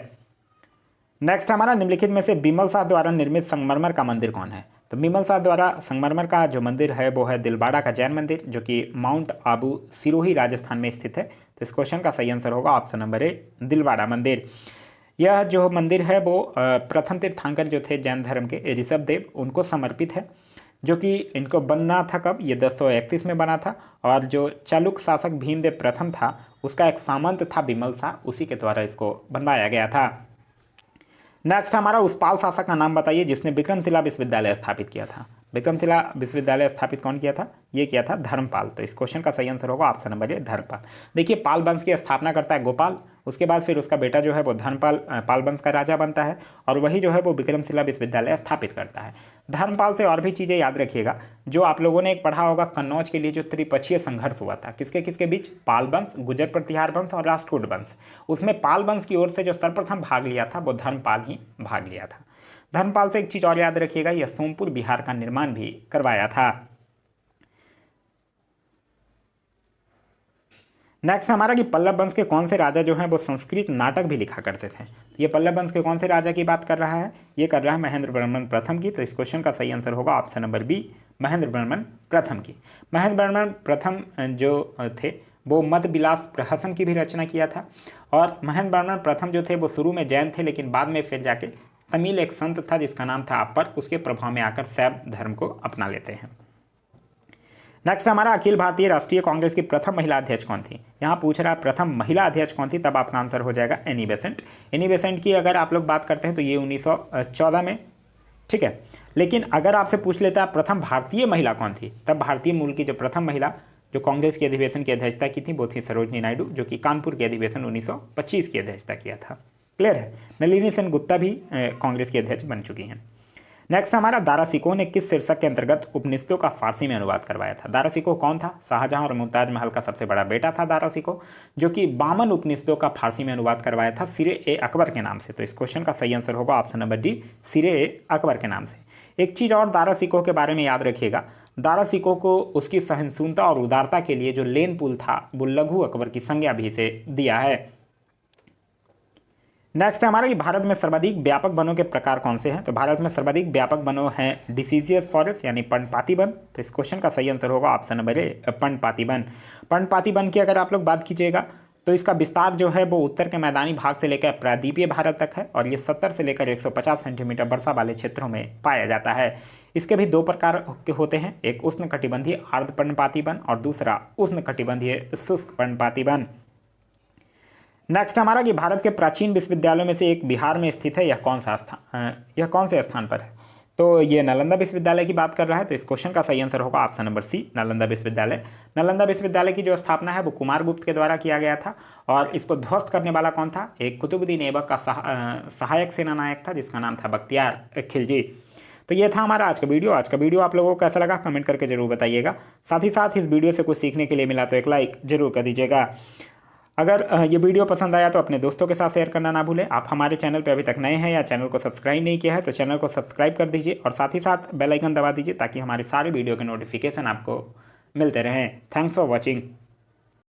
नेक्स्ट हमारा निम्नलिखित में से बिमल शाह द्वारा निर्मित संगमरमर का मंदिर कौन है? तो बिमलसार द्वारा संगमरमर का जो मंदिर है वो है दिलवाड़ा का जैन मंदिर, जो कि माउंट आबू सिरोही राजस्थान में स्थित है। तो इस क्वेश्चन का सही आंसर होगा ऑप्शन नंबर ए, दिलवाड़ा मंदिर। यह जो मंदिर है वो प्रथम तीर्थंकर जो थे जैन धर्म के ऋषभ देव, उनको समर्पित है, जो कि इनको बनना था कब, ये 1031 में बना था। और जो चालुक्य शासक भीमदेव प्रथम था उसका एक सामंत था बिमलसार, उसी के द्वारा इसको बनवाया गया था। नेक्स्ट हमारा उस पाल शासक का नाम बताइए जिसने विक्रमशिला विश्वविद्यालय स्थापित किया था। विक्रमशिला विश्वविद्यालय स्थापित कौन किया था, ये किया था धर्मपाल। तो इस क्वेश्चन का सही आंसर होगा ऑप्शन नंबर ए, धर्मपाल। देखिए पाल वंश की स्थापना करता है गोपाल, उसके बाद फिर उसका बेटा जो है वो धर्मपाल पाल वंश का राजा बनता है, और वही जो है वो विक्रमशिला विश्वविद्यालय स्थापित करता है। धर्मपाल से और भी चीज़ें याद रखिएगा, जो आप लोगों ने एक पढ़ा होगा कन्नौज के लिए जो त्रिपक्षीय संघर्ष हुआ था, किसके किसके बीच, पाल वंश, गुर्जर प्रतिहार वंश और राष्ट्रकूट वंश। उसमें पाल वंश की ओर से जो सर्वप्रथम भाग लिया था वो धर्मपाल ही भाग लिया था। धर्मपाल से एक चीज और याद रखिएगा, यह सोमपुर बिहार का निर्माण भी करवाया था। नेक्स्ट हमारा कि पल्लव वंश के कौन से राजा जो हैं वो संस्कृत नाटक भी लिखा करते थे। ये पल्लव वंश के कौन से राजा की बात कर रहा है, ये कर रहा है महेंद्र वर्मन प्रथम की। तो इस क्वेश्चन का सही आंसर होगा option number B, Mahendra Varman प्रथम की। महेंद्र वर्मन प्रथम जो थे वो मद विलास प्रहसन की भी रचना किया था। और महेंद्र वर्मन प्रथम जो थे वो शुरू में जैन थे, लेकिन बाद में फिर जाके तमिल एक संत था जिसका नाम था अपर, उसके प्रभाव में आकर शैव धर्म को अपना लेते हैं। नेक्स्ट हमारा अखिल भारतीय राष्ट्रीय कांग्रेस की प्रथम महिला अध्यक्ष कौन थी। यहाँ पूछ रहा है प्रथम महिला अध्यक्ष कौन थी, तब आपका आंसर हो जाएगा एनी बेसेंट। एनी बेसेंट की अगर आप लोग बात करते हैं तो ये 1914 में, ठीक है। लेकिन अगर आपसे पूछ लेता है प्रथम भारतीय महिला कौन थी, तब भारतीय मूल की जो प्रथम महिला जो कांग्रेस के अधिवेशन की अध्यक्षता की थी वो थी सरोजनी नायडू, जो कि कानपुर के अधिवेशन 1925 की अध्यक्षता किया था। क्लियर है। नलिनी सेनगुप्ता भी कांग्रेस की अध्यक्ष बन चुकी हैं। नेक्स्ट हमारा दारा सिकोह ने किस शीर्षक के अंतर्गत उपनिषदों का फारसी में अनुवाद करवाया था। दारा सिकोह कौन था, शाहजहां और मुमताज महल का सबसे बड़ा बेटा था दारा सिकोह, जो कि 52 उपनिषदों का फारसी में अनुवाद करवाया था सिरे ए अकबर के नाम से। तो इस क्वेश्चन का सही आंसर होगा ऑप्शन नंबर डी, सिरे ए अकबर के नाम से। एक चीज़ और दारा सिकोह के बारे में याद रखिएगा, दारा सिकोह को उसकी सहिष्णुता और उदारता के लिए जो लेन पुल था वो लघु अकबर की संज्ञा भी से दिया है। नेक्स्ट हमारा कि भारत में सर्वाधिक व्यापक वनों के प्रकार कौन से हैं। तो भारत में सर्वाधिक व्यापक वनों हैं डिसीजियस फॉरेस्ट यानी पर्णपाती वन। तो इस क्वेश्चन का सही आंसर होगा ऑप्शन नंबर ए, पर्णपाती वन। पर्णपाती वन की अगर आप लोग बात कीजिएगा तो इसका विस्तार जो है वो उत्तर के मैदानी भाग से लेकर प्रायद्वीपीय भारत तक है, और ये 70 से लेकर 150 सेंटीमीटर वर्षा वाले क्षेत्रों में पाया जाता है। इसके भी दो प्रकार के होते हैं, एक उष्णकटिबंधीय आर्द्र पर्णपाती वन और दूसरा उष्णकटिबंधीय शुष्क पर्णपाती वन। नेक्स्ट हमारा कि भारत के प्राचीन विश्वविद्यालयों में से एक बिहार में स्थित है, यह कौन से स्थान पर है। तो ये नालंदा विश्वविद्यालय की बात कर रहा है। तो इस क्वेश्चन का सही आंसर होगा ऑप्शन नंबर सी, नालंदा विश्वविद्यालय। नालंदा विश्वविद्यालय की जो स्थापना है वो कुमारगुप्त के द्वारा किया गया था, और इसको ध्वस्त करने वाला कौन था, एक कुतुबुद्दीन ऐबक का सहायक सेना नायक था जिसका नाम था बख्तियार खिलजी। तो ये था हमारा आज का वीडियो। आज का वीडियो आप लोगों को कैसा लगा कमेंट करके जरूर बताइएगा। साथ ही साथ इस वीडियो से कुछ सीखने के लिए मिला तो एक लाइक जरूर कर दीजिएगा। अगर ये वीडियो पसंद आया तो अपने दोस्तों के साथ शेयर करना ना भूलें। आप हमारे चैनल पर अभी तक नए हैं या चैनल को सब्सक्राइब नहीं किया है तो चैनल को सब्सक्राइब कर दीजिए, और साथ ही साथ बेल आइकन दबा दीजिए ताकि हमारे सारे वीडियो के नोटिफिकेशन आपको मिलते रहें। Thanks for watching.